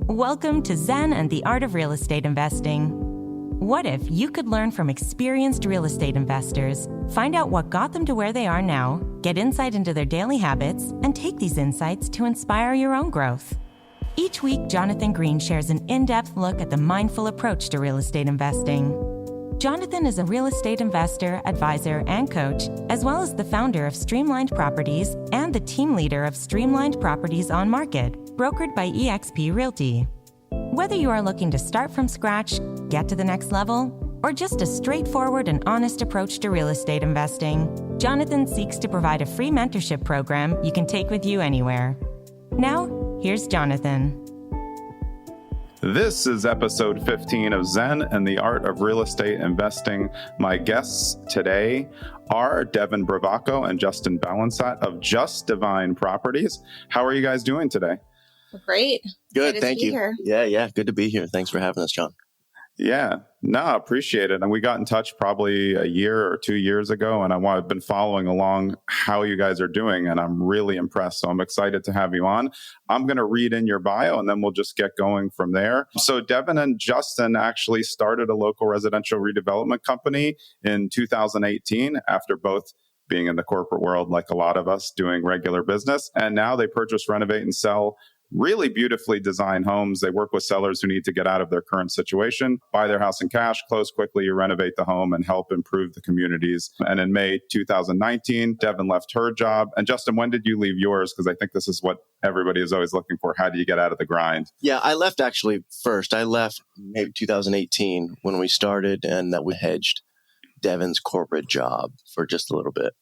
Welcome to Zen and the Art of Real Estate Investing. What if you could learn from experienced real estate investors, find out what got them to where they are now, get insight into their daily habits, and take these insights to inspire your own growth? Each week, Jonathan Green shares an in-depth look at the mindful approach to real estate investing. Jonathan is a real estate investor, advisor, and coach, as well as the founder of Streamlined Properties and the team leader of Streamlined Properties on Market, brokered by eXp Realty. Whether you are looking to start from scratch, get to the next level, or just a straightforward and honest approach to real estate investing, Jonathan seeks to provide a free mentorship program you can take with you anywhere. Now, here's Jonathan. This is episode 15 of Zen and the Art of Real Estate Investing. My guests today are Devinne Bravoco and Justin Balunsat of Just Divine Properties. How are you guys doing today? Great. Good, thank you. Here. Yeah, good to be here. Thanks for having us, John. Yeah, no, appreciate it. And we got in touch probably a year or 2 years ago, and I've been following along how you guys are doing, and I'm really impressed. So I'm excited to have you on. I'm going to read in your bio, and then we'll just get going from there. So Devinne and Justin actually started a local residential redevelopment company in 2018 after both being in the corporate world, like a lot of us, doing regular business. And now they purchase, renovate, and sell really beautifully designed homes. They work with sellers who need to get out of their current situation, buy their house in cash, close quickly, renovate the home, and help improve the communities. And in May 2019, Devinne left her job. And Justin, when did you leave yours? Because I think this is what everybody is always looking for. How do you get out of the grind? Yeah, I left actually first. I left maybe 2018 when we started, and that we hedged Devinne's corporate job for just a little bit.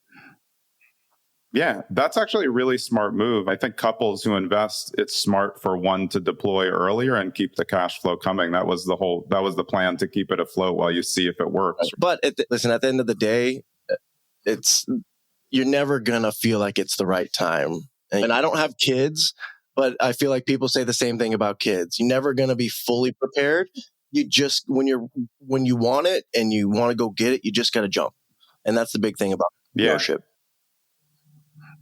Yeah, that's actually a really smart move. I think couples who invest, it's smart for one to deploy earlier and keep the cash flow coming. That was the plan, to keep it afloat while you see if it works. But listen, at the end of the day, you're never going to feel like it's the right time. And I don't have kids, but I feel like people say the same thing about kids. You're never going to be fully prepared. You just, when you want it and you want to go get it, you just got to jump. And that's the big thing about entrepreneurship.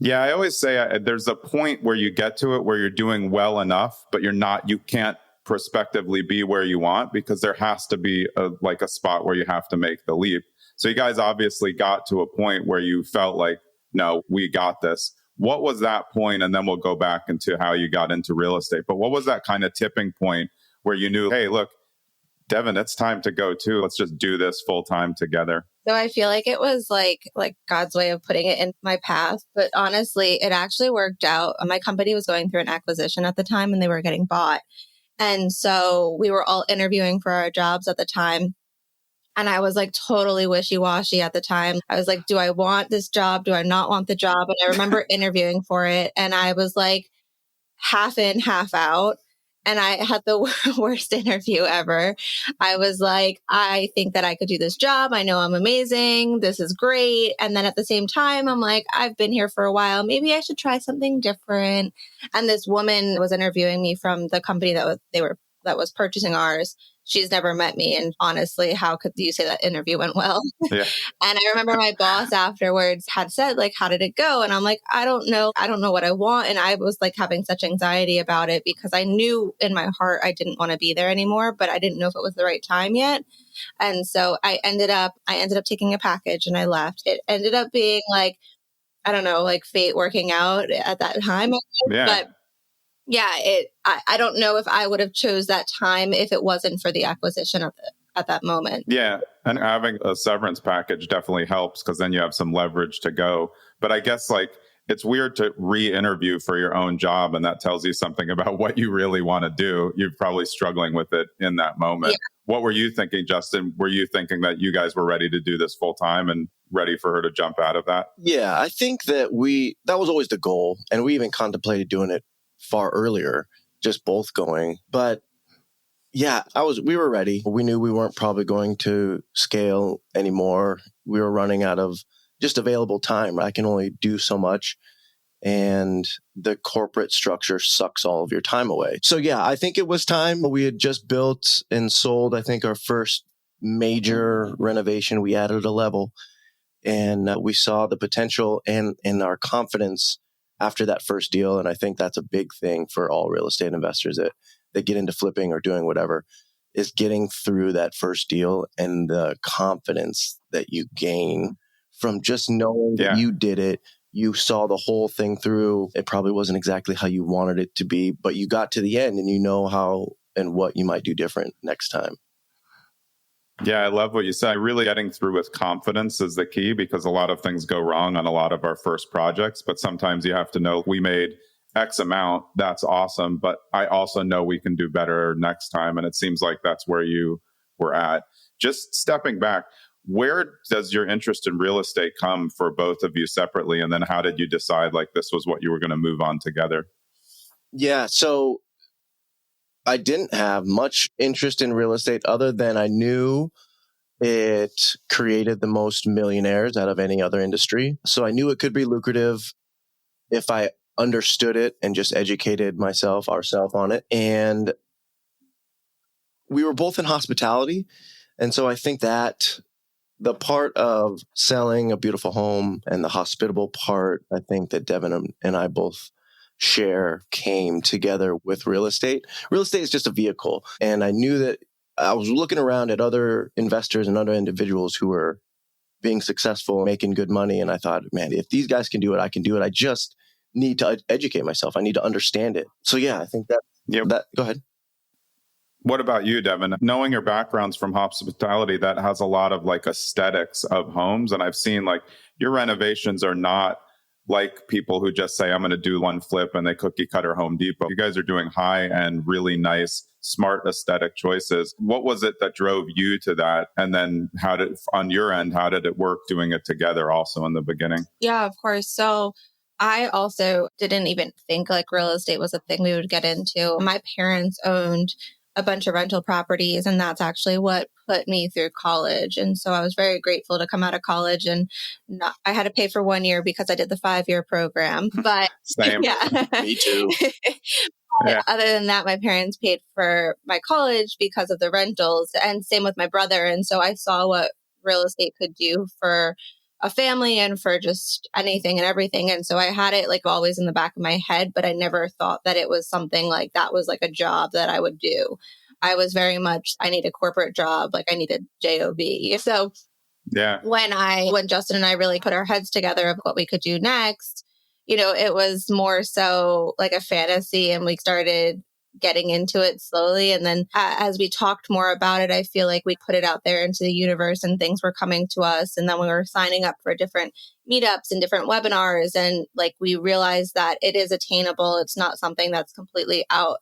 Yeah, I always say there's a point where you get to it where you're doing well enough, but you can't prospectively be where you want, because there has to be a spot where you have to make the leap. So you guys obviously got to a point where you felt like, no, we got this. What was that point? And then we'll go back into how you got into real estate. But what was that kind of tipping point where you knew, hey, look, Devinne, it's time to go too. Let's just do this full time together. So I feel like it was like God's way of putting it in my path. But honestly, it actually worked out. My company was going through an acquisition at the time, and they were getting bought. And so we were all interviewing for our jobs at the time. And I was like totally wishy-washy at the time. I was like, do I want this job? Do I not want the job? And I remember interviewing for it, and I was like half in, half out. And I had the worst interview ever. I was like, I think that I could do this job. I know I'm amazing. This is great. And then at the same time, I'm like, I've been here for a while. Maybe I should try something different. And this woman was interviewing me from the company that was purchasing ours. She's never met me. And honestly, how could you say that interview went well? Yeah. And I remember my boss afterwards had said, like, how did it go? And I'm like, I don't know. I don't know what I want. And I was like having such anxiety about it, because I knew in my heart I didn't want to be there anymore, but I didn't know if it was the right time yet. And so I ended up taking a package and I left. It ended up being like, I don't know, like fate working out at that time. Yeah. But yeah, I don't know if I would have chose that time if it wasn't for the acquisition at that moment. Yeah, and having a severance package definitely helps, because then you have some leverage to go. But I guess it's weird to re-interview for your own job, and that tells you something about what you really want to do. You're probably struggling with it in that moment. Yeah. What were you thinking, Justin? Were you thinking that you guys were ready to do this full time and ready for her to jump out of that? Yeah, I think that that was always the goal, and we even contemplated doing it far earlier, just both going. But yeah, we were ready. We knew we weren't probably going to scale anymore. We were running out of just available time. I can only do so much. And the corporate structure sucks all of your time away. So yeah, I think it was time. We had just built and sold, I think, our first major renovation. We added a level, and we saw the potential and our confidence after that first deal. And I think that's a big thing for all real estate investors, that that get into flipping or doing whatever is getting through that first deal and the confidence that you gain from just knowing that you did it. You saw the whole thing through. It probably wasn't exactly how you wanted it to be, but you got to the end and you know how and what you might do different next time. Yeah, I love what you said. Really getting through with confidence is the key, because a lot of things go wrong on a lot of our first projects. But sometimes you have to know we made X amount. That's awesome. But I also know we can do better next time. And it seems like that's where you were at. Just stepping back, where does your interest in real estate come for both of you separately? And then how did you decide like this was what you were going to move on together? Yeah. So I didn't have much interest in real estate other than I knew it created the most millionaires out of any other industry. So I knew it could be lucrative if I understood it and just educated ourselves on it. And we were both in hospitality. And so I think that the part of selling a beautiful home and the hospitable part, I think that Devinne and I both share came together with real estate. Real estate is just a vehicle. And I knew that I was looking around at other investors and other individuals who were being successful, making good money. And I thought, man, if these guys can do it, I can do it. I just need to educate myself. I need to understand it. So yeah, I think that go ahead. What about you, Devinne? Knowing your background's from hospitality, that has a lot of like aesthetics of homes. And I've seen like your renovations are not like people who just say, I'm going to do one flip and they cookie cutter Home Depot. You guys are doing high end, really nice, smart aesthetic choices. What was it that drove you to that? And then on your end, how did it work doing it together also in the beginning? Yeah, of course. So I also didn't even think like real estate was a thing we would get into. My parents owned a bunch of rental properties, and that's actually what put me through college. And so I was very grateful to come out of college, and I had to pay for 1 year because I did the 5-year program. But Same. Yeah, Me too. Yeah. Other than that, my parents paid for my college because of the rentals, and same with my brother. And so I saw what real estate could do for a family and for just anything and everything. And so I had it like always in the back of my head, but I never thought that it was something like that was like a job that I would do. I was very much, I need a corporate job, like I need a job. So when Justin and I really put our heads together of what we could do next, it was more so like a fantasy, and we started getting into it slowly. And then as we talked more about it, I feel like we put it out there into the universe and things were coming to us. And then we were signing up for different meetups and different webinars. And like, we realized that it is attainable. It's not something that's completely out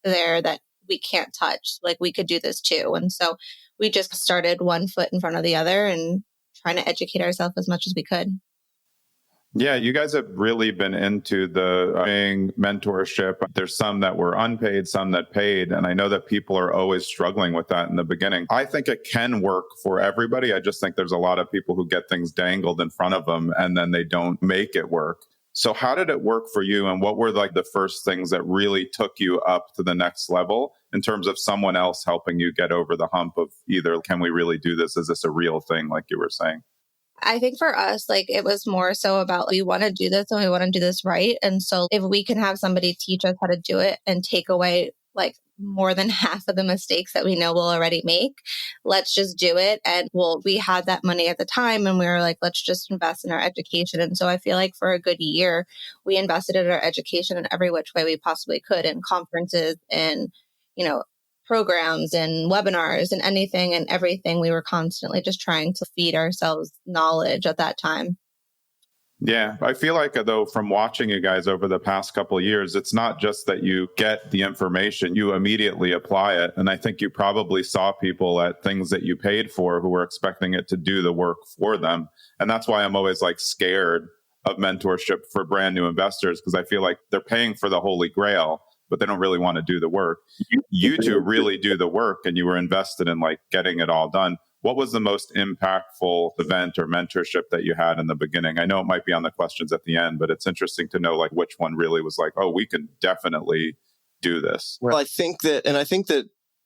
there that we can't touch. Like, we could do this too. And so we just started one foot in front of the other and trying to educate ourselves as much as we could. Yeah, you guys have really been into the mentorship. There's some that were unpaid, some that paid. And I know that people are always struggling with that in the beginning. I think it can work for everybody. I just think there's a lot of people who get things dangled in front of them and then they don't make it work. So how did it work for you? And what were like the first things that really took you up to the next level in terms of someone else helping you get over the hump of either, can we really do this? Is this a real thing? Like you were saying. I think for us, like, it was more so about we want to do this and we want to do this right. And so if we can have somebody teach us how to do it and take away like more than half of the mistakes that we know we'll already make, let's just do it. And we had that money at the time and we were like, let's just invest in our education. And so I feel like for a good year, we invested in our education in every which way we possibly could, in conferences and, programs and webinars and anything and everything. We were constantly just trying to feed ourselves knowledge at that time. Yeah, I feel like, though, from watching you guys over the past couple of years, it's not just that you get the information, you immediately apply it. And I think you probably saw people at things that you paid for who were expecting it to do the work for them. And that's why I'm always like scared of mentorship for brand new investors, because I feel like they're paying for the holy grail, but they don't really want to do the work. You two really do the work, and you were invested in like getting it all done. What was the most impactful event or mentorship that you had in the beginning? I know it might be on the questions at the end, but it's interesting to know like which one really was like, oh, we can definitely do this. Well, I think that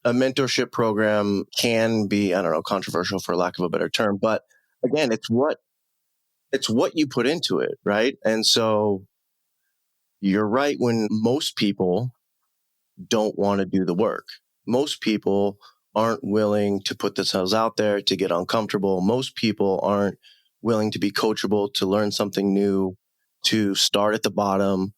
a mentorship program can be, I don't know, controversial for lack of a better term, but again, it's what you put into it, right? And so you're right, when most people don't want to do the work. Most people aren't willing to put themselves out there, to get uncomfortable. Most people aren't willing to be coachable, to learn something new, to start at the bottom.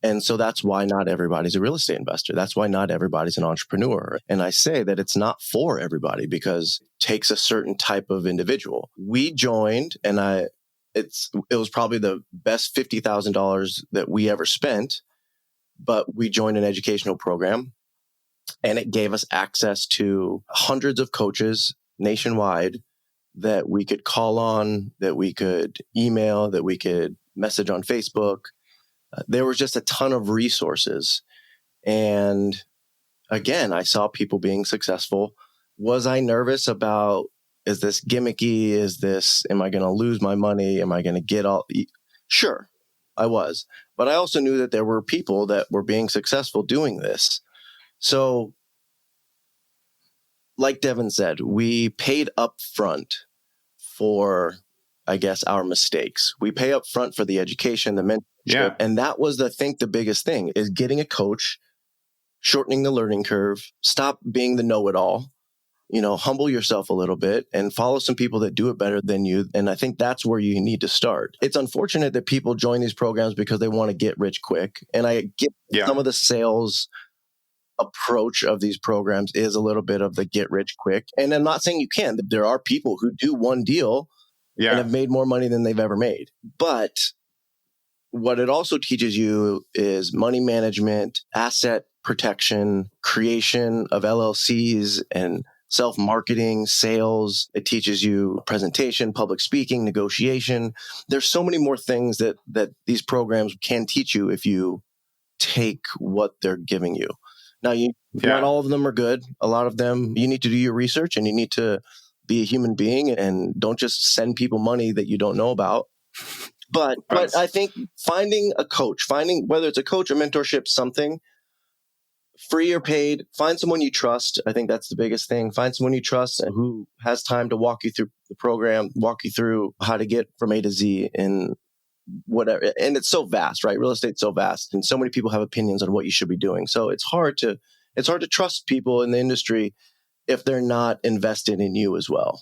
And so that's why not everybody's a real estate investor. That's why not everybody's an entrepreneur. And I say that it's not for everybody because it takes a certain type of individual. We joined, and it was probably the best $50,000 that we ever spent, but we joined an educational program, and it gave us access to hundreds of coaches nationwide that we could call on, that we could email, that we could message on Facebook. There was just a ton of resources. And again, I saw people being successful. Was I nervous about, is this gimmicky? Am I going to lose my money? Am I going to get all? Sure, I was. But I also knew that there were people that were being successful doing this. So like Devinne said, we paid up front for, I guess, our mistakes. We pay up front for the education, the mentorship. Yeah. And that was, I think, the biggest thing is getting a coach, shortening the learning curve, stop being the know-it-all, humble yourself a little bit and follow some people that do it better than you. And I think that's where you need to start. It's unfortunate that people join these programs because they want to get rich quick. And I get some of the sales approach of these programs is a little bit of the get rich quick. And I'm not saying you can't. There are people who do one deal and have made more money than they've ever made. But what it also teaches you is money management, asset protection, creation of LLCs and self-marketing, sales. It teaches you presentation, public speaking, negotiation. There's so many more things that these programs can teach you if you take what they're giving you. Now, not all of them are good. A lot of them, you need to do your research and you need to be a human being and don't just send people money that you don't know about. But I think finding a coach, whether it's a coach or mentorship, something free or paid, find someone you trust. I think that's the biggest thing. Find someone you trust and who has time to walk you through the program, walk you through how to get from A to Z and whatever. And it's so vast, right? Real estate's so vast and so many people have opinions on what you should be doing. So it's hard to trust people in the industry if they're not invested in you as well.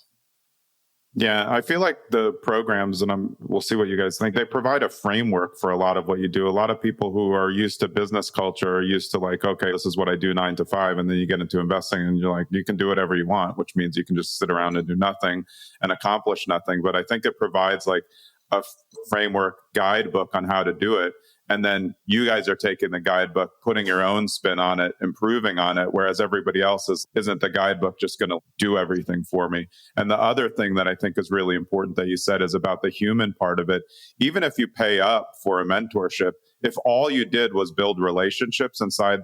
Yeah, I feel like the programs, and we'll see what you guys think, they provide a framework for a lot of what you do. A lot of people who are used to business culture are used to like, okay, this is what I do 9 to 5. And then you get into investing and you're like, you can do whatever you want, which means you can just sit around and do nothing and accomplish nothing. But I think it provides like a framework guidebook on how to do it. And then you guys are taking the guidebook, putting your own spin on it, improving on it, whereas everybody else isn't the guidebook just going to do everything for me. And the other thing that I think is really important that you said is about the human part of it. Even if you pay up for a mentorship, if all you did was build relationships inside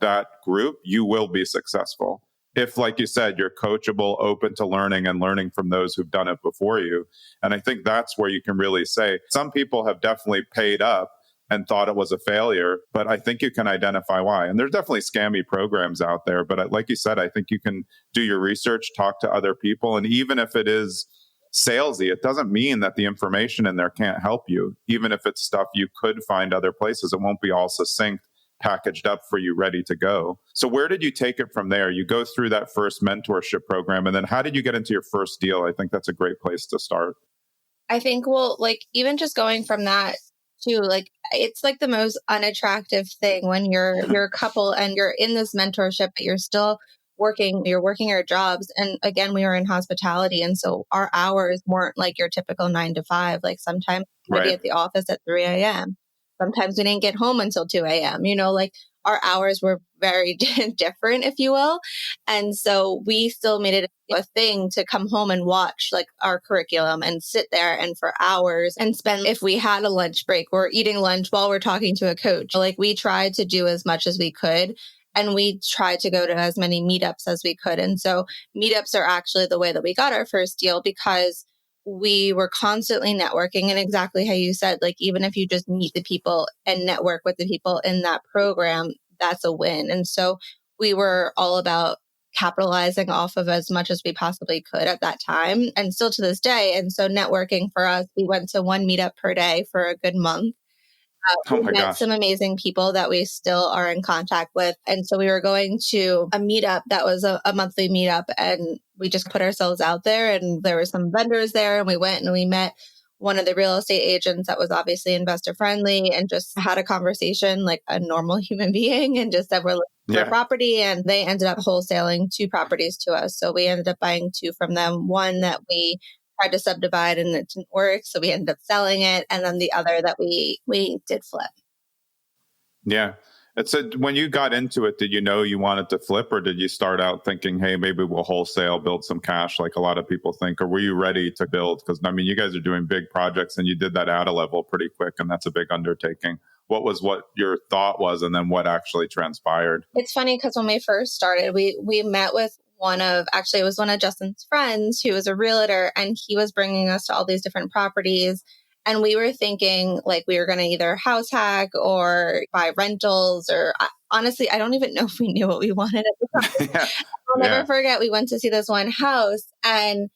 that group, you will be successful. If, like you said, you're coachable, open to learning and learning from those who've done it before you. And I think that's where you can really say some people have definitely paid up and thought it was a failure, but I think you can identify why. And there's definitely scammy programs out there, but like you said, I think you can do your research, talk to other people, and even if it is salesy, it doesn't mean that the information in there can't help you. Even if it's stuff you could find other places, it won't be all succinct, packaged up for you, ready to go. So where did you take it from there? You go through that first mentorship program, and then how did you get into your first deal? I think that's a great place to start. I think, even just going from that too, it's like the most unattractive thing when you're a couple and you're in this mentorship, but you're still working your jobs. And again, we were in hospitality. And so our hours weren't like your typical 9 to 5. Like sometimes we'd be at the office at 3 a.m. Sometimes we didn't get home until 2 a.m. Our hours were very different, if you will. And so we still made it a thing to come home and watch our curriculum and sit there and for hours and spend, if we had a lunch break, we're eating lunch while we're talking to a coach. We tried to do as much as we could. And we tried to go to as many meetups as we could. And so meetups are actually the way that we got our first deal because we were constantly networking. And exactly how you said, even if you just meet the people and network with the people in that program, that's a win. And so we were all about capitalizing off of as much as we possibly could at that time and still to this day. And so networking for us, we went to one meetup per day for a good month. Oh We my met gosh. some amazing people that we still are in contact with. And so we were going to a meetup that was a monthly meetup, and we just put ourselves out there, and there were some vendors there, and we went and we met one of the real estate agents that was obviously investor friendly, and just had a conversation like a normal human being, and just said we're looking for Yeah. property. And they ended up wholesaling 2 properties to us. So we ended up buying 2 from them. One that we tried to subdivide and it didn't work, so we ended up selling it. And then the other that we did flip. Yeah. It's when you got into it, did you know you wanted to flip, or did you start out thinking, hey, maybe we'll wholesale, build some cash like a lot of people think? Or were you ready to build? Because, I mean, you guys are doing big projects and you did that at a level pretty quick, and that's a big undertaking. What your thought was, and then what actually transpired? It's funny because when we first started, we met with it was one of Justin's friends who was a realtor, and he was bringing us to all these different properties. And we were thinking like we were going to either house hack or buy rentals, or honestly, I don't even know if we knew what we wanted at the time. Yeah. I'll never forget, we went to see this one house, and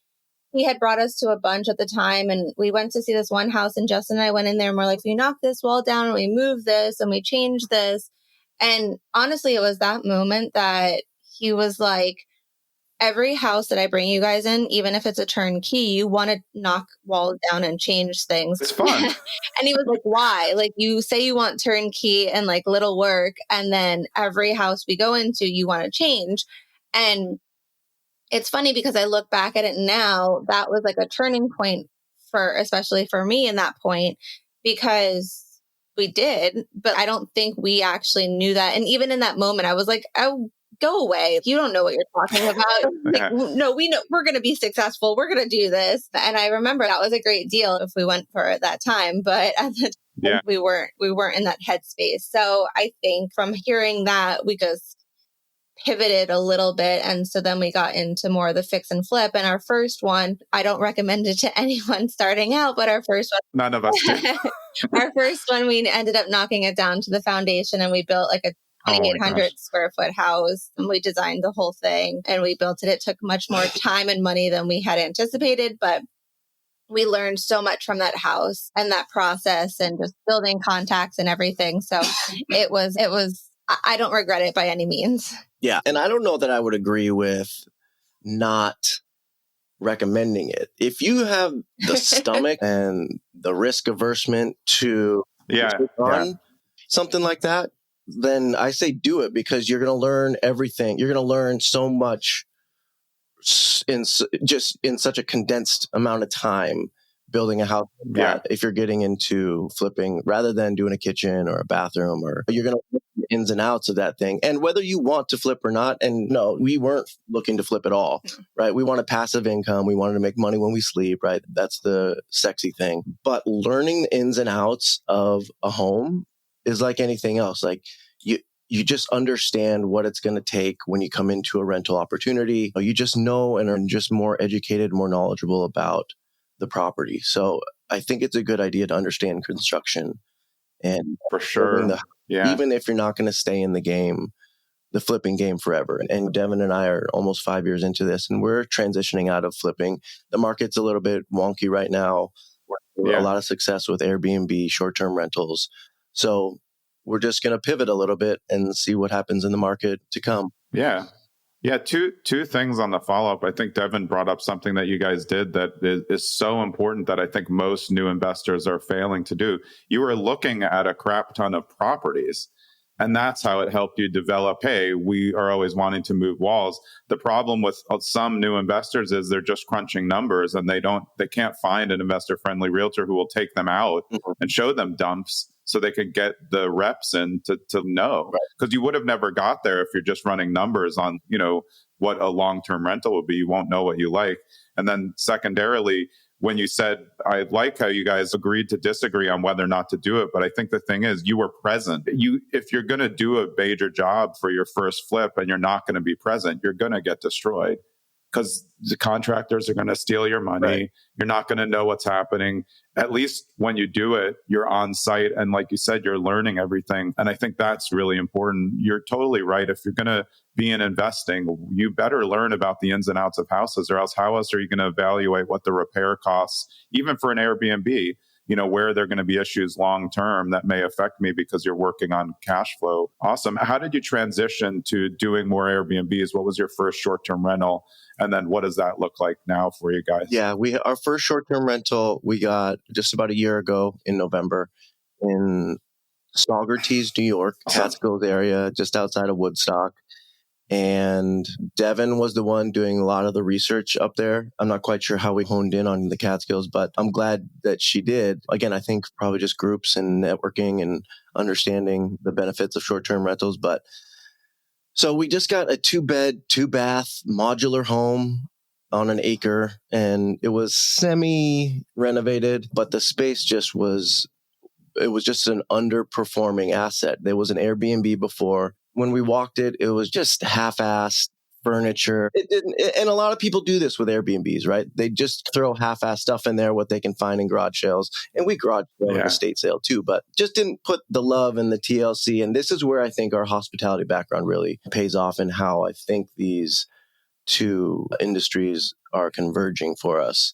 he had brought us to a bunch at the time, and we went to see this one house, and Justin and I went in there and we're like, we knocked this wall down and we moved this and we changed this. And honestly, it was that moment that he was like, every house that I bring you guys in, even if it's a turnkey, you want to knock walls down and change things. It's fun. And he was like, why? Like, you say you want turnkey and like little work, and then every house we go into, you want to change. And it's funny because I look back at it now, that was like a turning point especially for me in that point, because we did, but I don't think we actually knew that. And even in that moment, I was like, oh, go away. You don't know what you're talking about. Like, no, we know we're going to be successful. We're going to do this. And I remember that was a great deal if we went for it that time, but at the time, we weren't in that headspace. So I think from hearing that, we just pivoted a little bit. And so then we got into more of the fix and flip. And our first one, I don't recommend it to anyone starting out, but our first one, none of us did. our first one, we ended up knocking it down to the foundation, and we built like a 2,800 square foot house, and we designed the whole thing and we built it. It took much more time and money than we had anticipated, but we learned so much from that house and that process and just building contacts and everything. So it was, I don't regret it by any means. Yeah. And I don't know that I would agree with not recommending it. If you have the stomach and the risk aversion to something like that, then I say do it, because you're going to learn everything. You're going to learn so much in such a condensed amount of time building a house. If you're getting into flipping rather than doing a kitchen or a bathroom, or you're going to look at the ins and outs of that thing, and whether you want to flip or not. And no, we weren't looking to flip at all, right? We wanted passive income. We wanted to make money when we sleep, right? That's the sexy thing. But learning the ins and outs of a home is like anything else. Like you just understand what it's going to take when you come into a rental opportunity. You just know and are just more educated, more knowledgeable about the property. So I think it's a good idea to understand construction, and for sure. Even if you're not going to stay in the game, the flipping game forever. And Devin and I are almost 5 years into this, and we're transitioning out of flipping. The market's a little bit wonky right now. We're a lot of success with Airbnb, short-term rentals. So we're just going to pivot a little bit and see what happens in the market to come. Yeah. Two things on the follow-up. I think Devin brought up something that you guys did that is so important that I think most new investors are failing to do. You were looking at a crap ton of properties, and that's how it helped you develop, hey, we are always wanting to move walls. The problem with some new investors is they're just crunching numbers, and they can't find an investor-friendly realtor who will take them out and show them dumps so they could get the reps in to know. Because you would have never got there if you're just running numbers on, what a long-term rental would be. You won't know what you like. And then secondarily, when you said, I like how you guys agreed to disagree on whether or not to do it, but I think the thing is you were present. If you're going to do a major job for your first flip and you're not going to be present, you're going to get destroyed, because the contractors are going to steal your money. Right. You're not going to know what's happening. At least when you do it, you're on site. And like you said, you're learning everything. And I think that's really important. You're totally right. If you're going to be in investing, you better learn about the ins and outs of houses, or else how else are you going to evaluate what the repair costs, even for an Airbnb? where there are going to be issues long term that may affect me because you're working on cash flow. Awesome. How did you transition to doing more Airbnbs? What was your first short-term rental? And then what does that look like now for you guys? Yeah, our first short-term rental we got just about a year ago in November in Saugerties, New York, Catskills area, just outside of Woodstock. And Devin was the one doing a lot of the research up there. I'm not quite sure how we honed in on the Catskills, but I'm glad that she did. Again, I think probably just groups and networking and understanding the benefits of short-term rentals. But so we just got a 2-bed, 2-bath modular home on an acre, and it was semi-renovated, but the space it was just an underperforming asset. There was an Airbnb before. When we walked it, it was just half-assed furniture. And a lot of people do this with Airbnbs, right? They just throw half-assed stuff in there, what they can find in garage sales. And we garage sale and estate sale too, but just didn't put the love and the TLC. And this is where I think our hospitality background really pays off, and how I think these two industries are converging for us.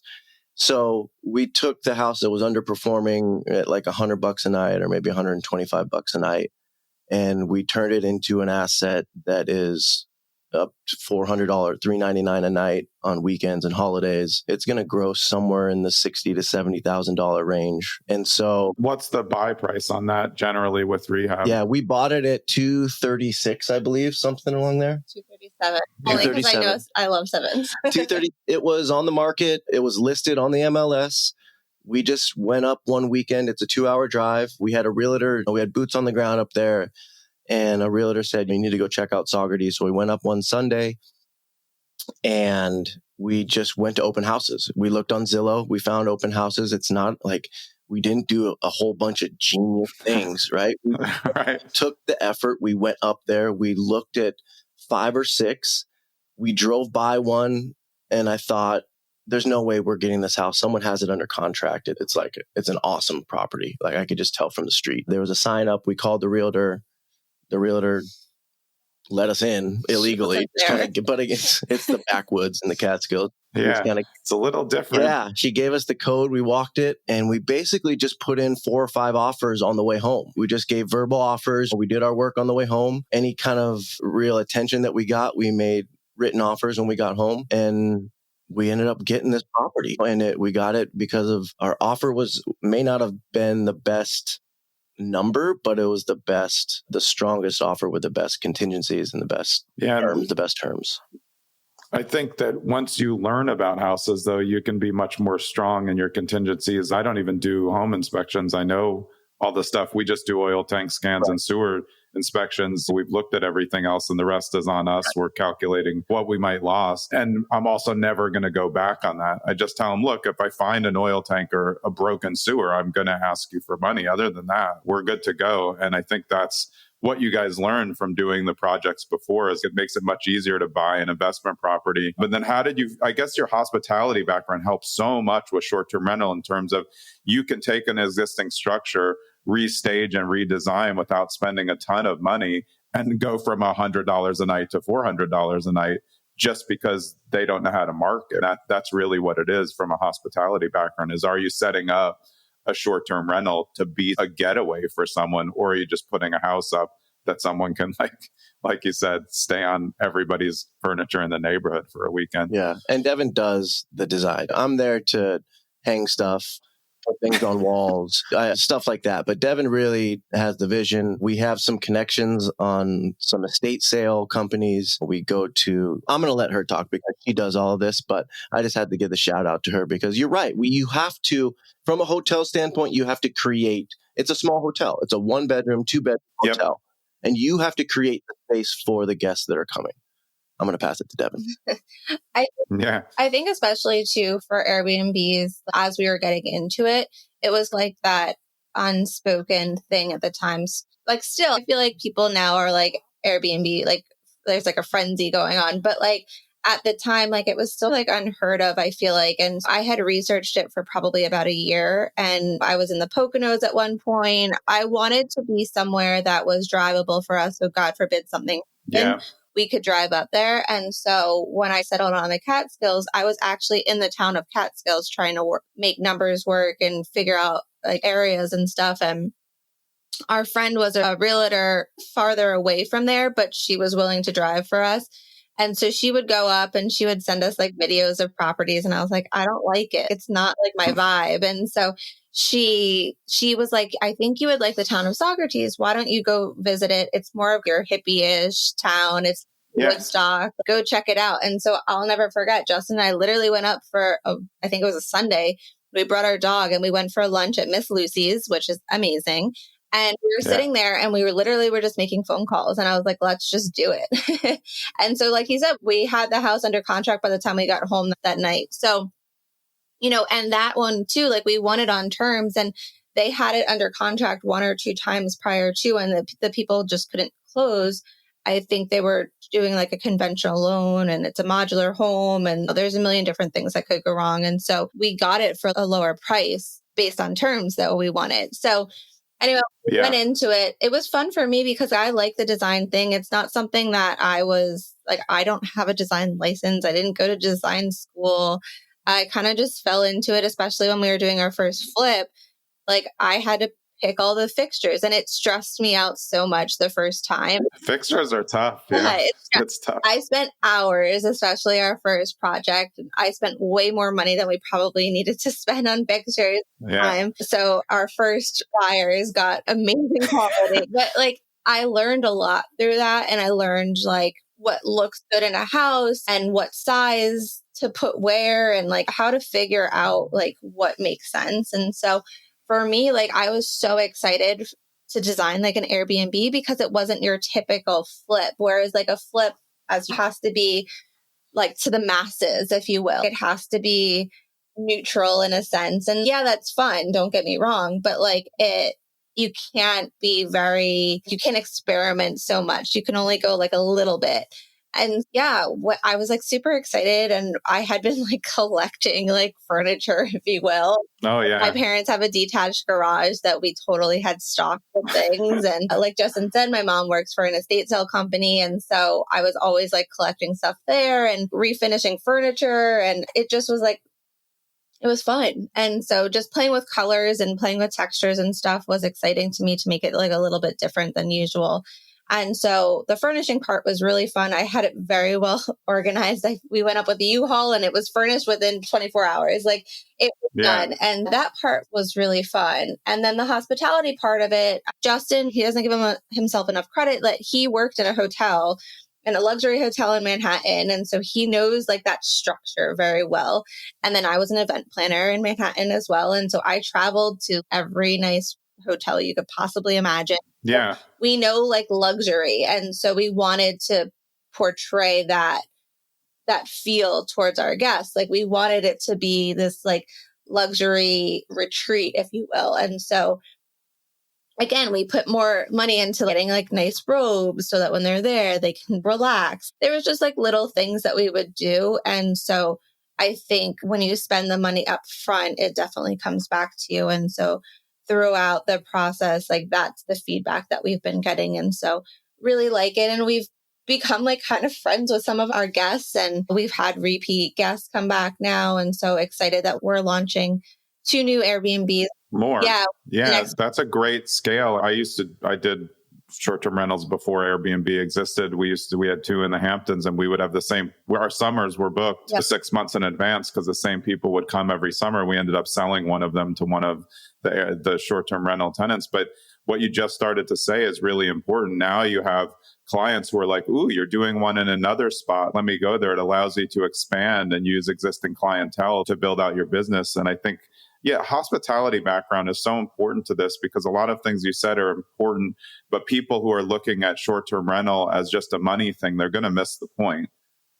So we took the house that was underperforming at like $100 a night, or maybe $125 a night, and we turned it into an asset that is up to $400, $399 a night on weekends and holidays. It's going to grow somewhere in the $60,000 to $70,000 range. And so, what's the buy price on that generally with rehab? Yeah, we bought it at $236, I believe, something along there. 237. Only because I know I love sevens. 230. It was on the market. It was listed on the MLS. We just went up one weekend. It's a 2-hour drive. We had a realtor. We had boots on the ground up there. And a realtor said, you need to go check out Saugerties. So we went up one Sunday and we just went to open houses. We looked on Zillow. We found open houses. It's not like we didn't do a whole bunch of genius things, right? We took the effort. We went up there. We looked at 5 or 6. We drove by one and I thought, there's no way we're getting this house. Someone has it under contract. It's an awesome property. Like I could just tell from the street. There was a sign up. We called the realtor. The realtor let us in illegally, but it's the backwoods in the Catskills. Yeah, it's a little different. Yeah, she gave us the code. We walked it, and we basically just put in 4 or 5 offers on the way home. We just gave verbal offers. We did our work on the way home. Any kind of real attention that we got, we made written offers when we got home, and we ended up getting this property. And we got it because of our offer may not have been the best number, but it was the strongest offer with the best contingencies and the best terms. I think that once you learn about houses, though, you can be much more strong in your contingencies. I don't even do home inspections. I know all the stuff. We just do oil tank scans and sewer inspections. We've looked at everything else and the rest is on us. We're calculating what we might lose. And I'm also never going to go back on that. I just tell them, look, if I find an oil tank or a broken sewer, I'm going to ask you for money. Other than that, we're good to go. And I think that's what you guys learned from doing the projects before, is it makes it much easier to buy an investment property. But then I guess your hospitality background helps so much with short-term rental in terms of you can take an existing structure, restage and redesign without spending a ton of money and go from $100 a night to $400 a night just because they don't know how to market. That's really what it is from a hospitality background is, are you setting up a short-term rental to be a getaway for someone, or are you just putting a house up that someone can, like you said, stay on everybody's furniture in the neighborhood for a weekend? Yeah. And Devin does the design. I'm there to hang stuff, put things on walls, stuff like that. But Devin really has the vision. We have some connections on some estate sale companies. I'm going to let her talk because she does all of this, but I just had to give the shout out to her because you're right. You have to, from a hotel standpoint, you have to create, it's a small hotel. It's a 1-bedroom, 2-bedroom hotel. And you have to create the space for the guests that are coming. I'm going to pass it to Devin. I think especially too for Airbnbs, as we were getting into it, it was like that unspoken thing at the time. Like still, I feel like people now are like Airbnb, like there's like a frenzy going on. But like at the time, like it was still like unheard of, I feel like. And I had researched it for probably about a year and I was in the Poconos at one point. I wanted to be somewhere that was drivable for us. So God forbid something. Yeah. We could drive up there. And so when I settled on the Catskills, I was actually in the town of Catskills trying to make numbers work and figure out like areas and stuff. And our friend was a realtor farther away from there, but she was willing to drive for us. And so she would go up and she would send us like videos of properties. And I was like, I don't like it. It's not like my vibe. And so she was like, I think you would like the town of Socrates. Why don't you go visit it? It's more of your hippie-ish town. It's Woodstock. Go check it out. And so I'll never forget, Justin and I literally went up for, I think it was a Sunday. We brought our dog and we went for lunch at Miss Lucy's, which is amazing. And we were sitting there and we were just making phone calls. And I was like, let's just do it. And so, like he said, we had the house under contract by the time we got home that night. So, and that one too, like we won it on terms and they had it under contract 1 or 2 times prior to, and the people just couldn't close. I think they were doing like a conventional loan and it's a modular home and there's a million different things that could go wrong. And so we got it for a lower price based on terms that we wanted. So anyway, we went into it. It was fun for me because I like the design thing. It's not something that I was like, I don't have a design license. I didn't go to design school. I kind of just fell into it, especially when we were doing our first flip. Like I had to pick all the fixtures and it stressed me out so much the first time. Fixtures are tough. Yeah, it's tough. I spent hours, especially our first project. I spent way more money than we probably needed to spend on fixtures at the time. So our first buyers got amazing quality. But like I learned a lot through that. And I learned like what looks good in a house and what size to put where and like how to figure out like what makes sense. And so for me, like I was so excited to design like an Airbnb because it wasn't your typical flip. Whereas like a flip has to be like to the masses, if you will. It has to be neutral in a sense. And yeah, that's fun. Don't get me wrong. But like you can't experiment so much. You can only go like a little bit. And yeah, I was like super excited and I had been like collecting like furniture, if you will. Oh yeah. My parents have a detached garage that we totally had stocked with things. And like Justin said, my mom works for an estate sale company. And so I was always like collecting stuff there and refinishing furniture. And it just was like, it was fun. And so just playing with colors and playing with textures and stuff was exciting to me to make it like a little bit different than usual. And so the furnishing part was really fun. I had it very well organized. We went up with the U-Haul and it was furnished within 24 hours. Like it was done. And that part was really fun. And then the hospitality part of it, Justin, he doesn't give himself enough credit that he worked in a hotel, in a luxury hotel in Manhattan. And so he knows like that structure very well. And then I was an event planner in Manhattan as well. And so I traveled to every nice hotel you could possibly imagine. Yeah. We know like luxury. And so we wanted to portray that feel towards our guests. Like we wanted it to be this like luxury retreat, if you will. And so again, we put more money into getting like nice robes so that when they're there, they can relax. There was just like little things that we would do. And so I think when you spend the money up front, it definitely comes back to you. And so throughout the process, like that's the feedback that we've been getting. And so really like it. And we've become like kind of friends with some of our guests and we've had repeat guests come back now. And so excited that we're launching 2 new Airbnbs. More. Yeah. That's a great scale. I did short-term rentals before Airbnb existed. We had 2 in the Hamptons and we would have our summers were booked 6 months in advance because the same people would come every summer. We ended up selling one of them to one of the short-term rental tenants. But what you just started to say is really important. Now you have clients who are like, ooh, you're doing one in another spot. Let me go there. It allows you to expand and use existing clientele to build out your business. And I think hospitality background is so important to this because a lot of things you said are important, but people who are looking at short-term rental as just a money thing, they're going to miss the point.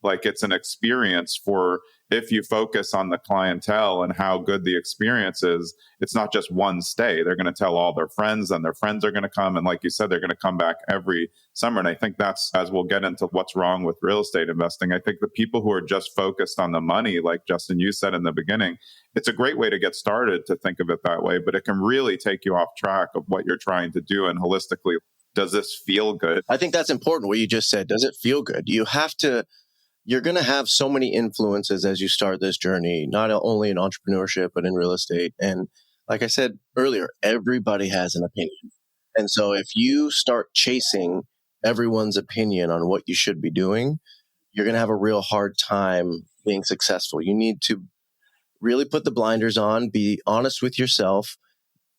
Like it's an experience for, if you focus on the clientele and how good the experience is, it's not just one stay. They're going to tell all their friends and their friends are going to come. And like you said, they're going to come back every summer. And I think that's, as we'll get into what's wrong with real estate investing, I think the people who are just focused on the money, like Justin, you said in the beginning, it's a great way to get started to think of it that way, but it can really take you off track of what you're trying to do. And holistically, does this feel good? I think that's important. What you just said, does it feel good? You're going to have so many influences as you start this journey, not only in entrepreneurship, but in real estate. And Like I said earlier, everybody has an opinion. And so if you start chasing everyone's opinion on what you should be doing, you're going to have a real hard time being successful. You need to really put the blinders on, be honest with yourself.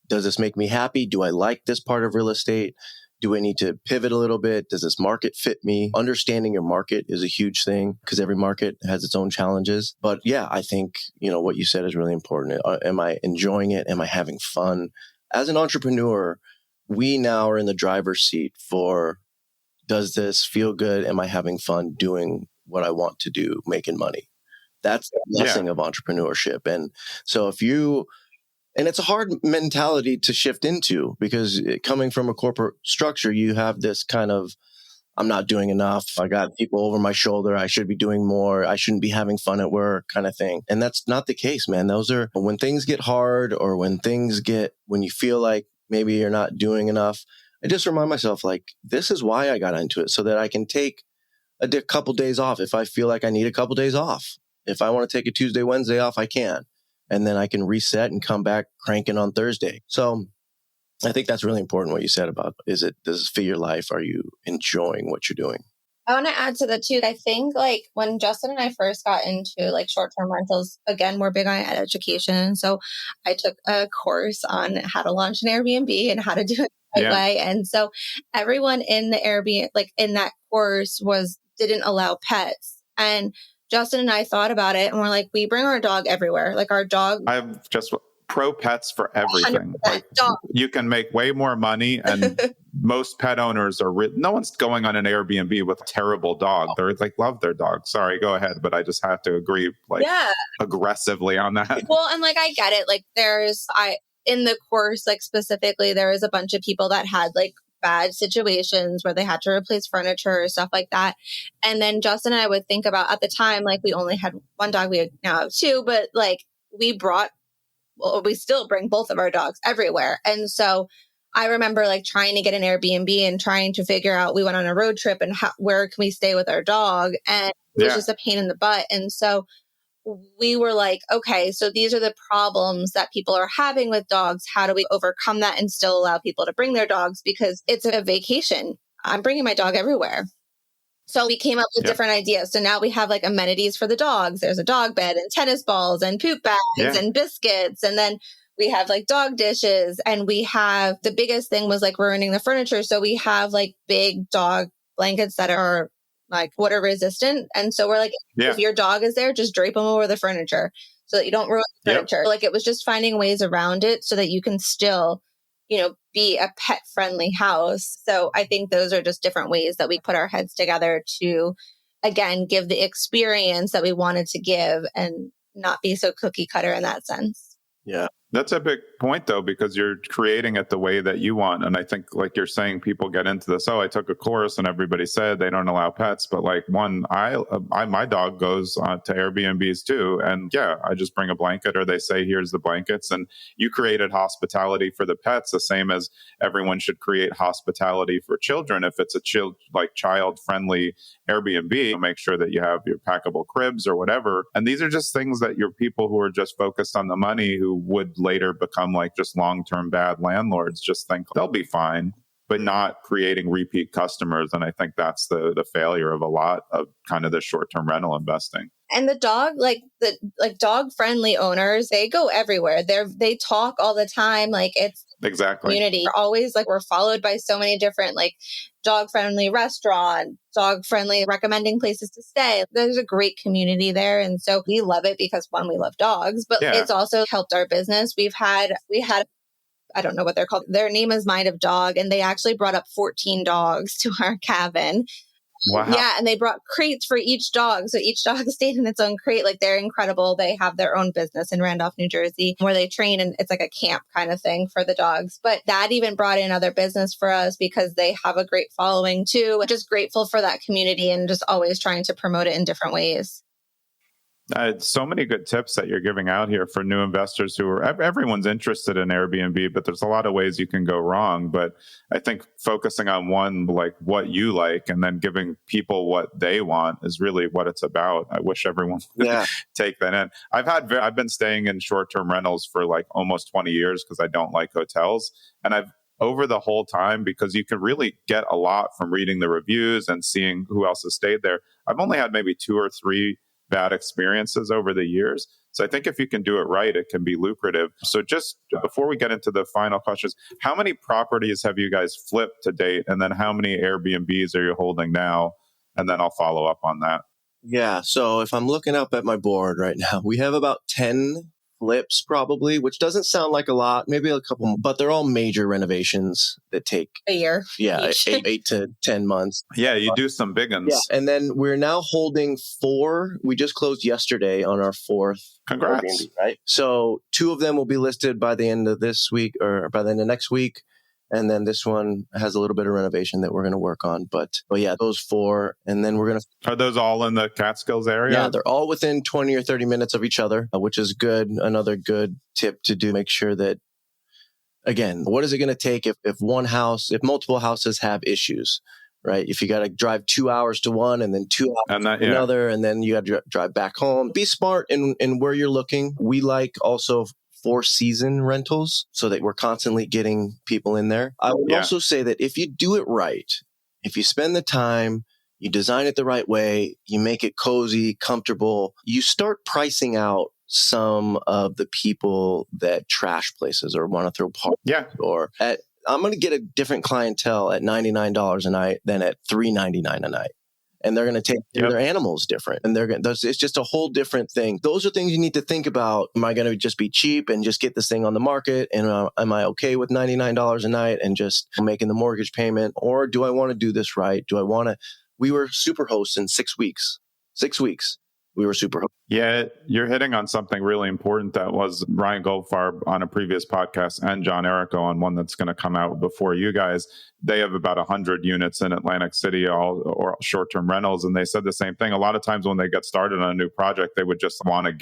Does this make me happy? Do I like this part of real estate? Do I need to pivot a little bit? Does this market fit me? Understanding your market is a huge thing because every market has its own challenges. But yeah, I think, what you said is really important. Am I enjoying it? Am I having fun? As an entrepreneur, we now are in the driver's seat for, does this feel good? Am I having fun doing what I want to do, making money? That's the blessing of entrepreneurship. And so and it's a hard mentality to shift into because coming from a corporate structure, you have this kind of, I'm not doing enough. I got people over my shoulder. I should be doing more. I shouldn't be having fun at work kind of thing. And that's not the case, man. Those are when things get hard or when you feel like maybe you're not doing enough. I just remind myself, like, this is why I got into it, so that I can take a couple days off if I feel like I need a couple days off. If I want to take a Tuesday, Wednesday off, I can. And then I can reset and come back cranking on Thursday. So I think that's really important what you said about, does it fit your life? Are you enjoying what you're doing? I want to add to that too. I think like when Justin and I first got into like short-term rentals, again, we're big on education. So I took a course on how to launch an Airbnb and how to do it the right way. And so everyone in the Airbnb, like in that course didn't allow pets. And Justin and I thought about it and we're like, we bring our dog everywhere. Like our dog. I'm just pro pets for everything. Like, you can make way more money, and most pet owners no one's going on an Airbnb with a terrible dog. They're like, love their dog. Sorry, go ahead. But I just have to agree aggressively on that. Well, and like, I get it. Like in the course, like specifically, there was a bunch of people that had like bad situations where they had to replace furniture or stuff like that. And then Justin and I would think about, at the time, like we only had one dog, we now have two, but like we still bring both of our dogs everywhere. And so I remember like trying to get an Airbnb and trying to figure out, we went on a road trip and where can we stay with our dog? And it was just a pain in the butt. And so we were like, okay, so these are the problems that people are having with dogs. How do we overcome that and still allow people to bring their dogs? Because it's a vacation. I'm bringing my dog everywhere. So we came up with different ideas. So now we have like amenities for the dogs. There's a dog bed and tennis balls and poop bags and biscuits. And then we have like dog dishes. And the biggest thing was like ruining the furniture. So we have like big dog blankets that are like water resistant. And so we're like, if your dog is there, just drape them over the furniture so that you don't ruin the furniture. Like it was just finding ways around it so that you can still, be a pet friendly house. So I think those are just different ways that we put our heads together to, again, give the experience that we wanted to give and not be so cookie cutter in that sense. Yeah. That's a big point, though, because you're creating it the way that you want. And I think, like you're saying, people get into this, I took a course and everybody said they don't allow pets. But like my dog goes to Airbnbs too. And I just bring a blanket, or they say, here's the blankets. And you created hospitality for the pets, the same as everyone should create hospitality for children. If it's a child-friendly Airbnb, make sure that you have your packable cribs or whatever. And these are just things that your people who are just focused on the money, who would later become like just long-term bad landlords, just think they'll be fine, but not creating repeat customers. And I think that's the failure of a lot of kind of the short-term rental investing. And the dog, dog-friendly owners, they go everywhere. They talk all the time. Like it's exactly community. We're always we're followed by so many different dog-friendly restaurant, dog-friendly recommending places to stay. There's a great community there. And so we love it because one, we love dogs, but it's also helped our business. We had, I don't know what they're called. Their name is Mind of Dog. And they actually brought up 14 dogs to our cabin. Wow. Yeah. And they brought crates for each dog. So each dog stayed in its own crate. Like they're incredible. They have their own business in Randolph, New Jersey, where they train, and it's like a camp kind of thing for the dogs. But that even brought in other business for us because they have a great following too. Just grateful for that community and just always trying to promote it in different ways. So many good tips that you're giving out here for new investors who are, everyone's interested in Airbnb, but there's a lot of ways you can go wrong. But I think focusing on one, like what you like, and then giving people what they want is really what it's about. I wish everyone would take that in. I've been staying in short-term rentals for like almost 20 years because I don't like hotels. And over the whole time, because you can really get a lot from reading the reviews and seeing who else has stayed there. I've only had maybe 2 or 3 bad experiences over the years. So I think if you can do it right, it can be lucrative. So just before we get into the final questions, how many properties have you guys flipped to date? And then how many Airbnbs are you holding now? And then I'll follow up on that. Yeah. So if I'm looking up at my board right now, we have about 10 flips probably, which doesn't sound like a lot, maybe a couple, but they're all major renovations that take a year. Yeah, 8 to 10 months. Yeah, you do some big ones. Yeah. And then we're now holding 4. We just closed yesterday on our 4th. Congrats. Airbnb, right? So 2 of them will be listed by the end of this week or by the end of next week. And then this one has a little bit of renovation that we're going to work on. But yeah, those 4. And then we're going to... Are those all in the Catskills area? Yeah, they're all within 20 or 30 minutes of each other, which is good. Another good tip to do, make sure that, again, what is it going to take if multiple houses have issues, right? If you got to drive 2 hours to one and then 2 hours to another, and then you got to drive back home. Be smart in where you're looking. We like also 4-season rentals so that we're constantly getting people in there. I would also say that if you do it right, if you spend the time, you design it the right way, you make it cozy, comfortable, you start pricing out some of the people that trash places or want to throw parties. Yeah. I'm going to get a different clientele at $99 a night than at $399 a night. And they're going to take their animals different. And it's just a whole different thing. Those are things you need to think about. Am I going to just be cheap and just get this thing on the market? And am I okay with $99 a night and just making the mortgage payment? Or do I want to do this right? We were Superhosts in 6 weeks. 6 weeks. We were Superhosts. Yeah, you're hitting on something really important that was Ryan Goldfarb on a previous podcast and John Errico on one that's going to come out before you guys. They have about 100 units in Atlantic City, all short-term rentals. And they said the same thing. A lot of times when they get started on a new project, they would just want to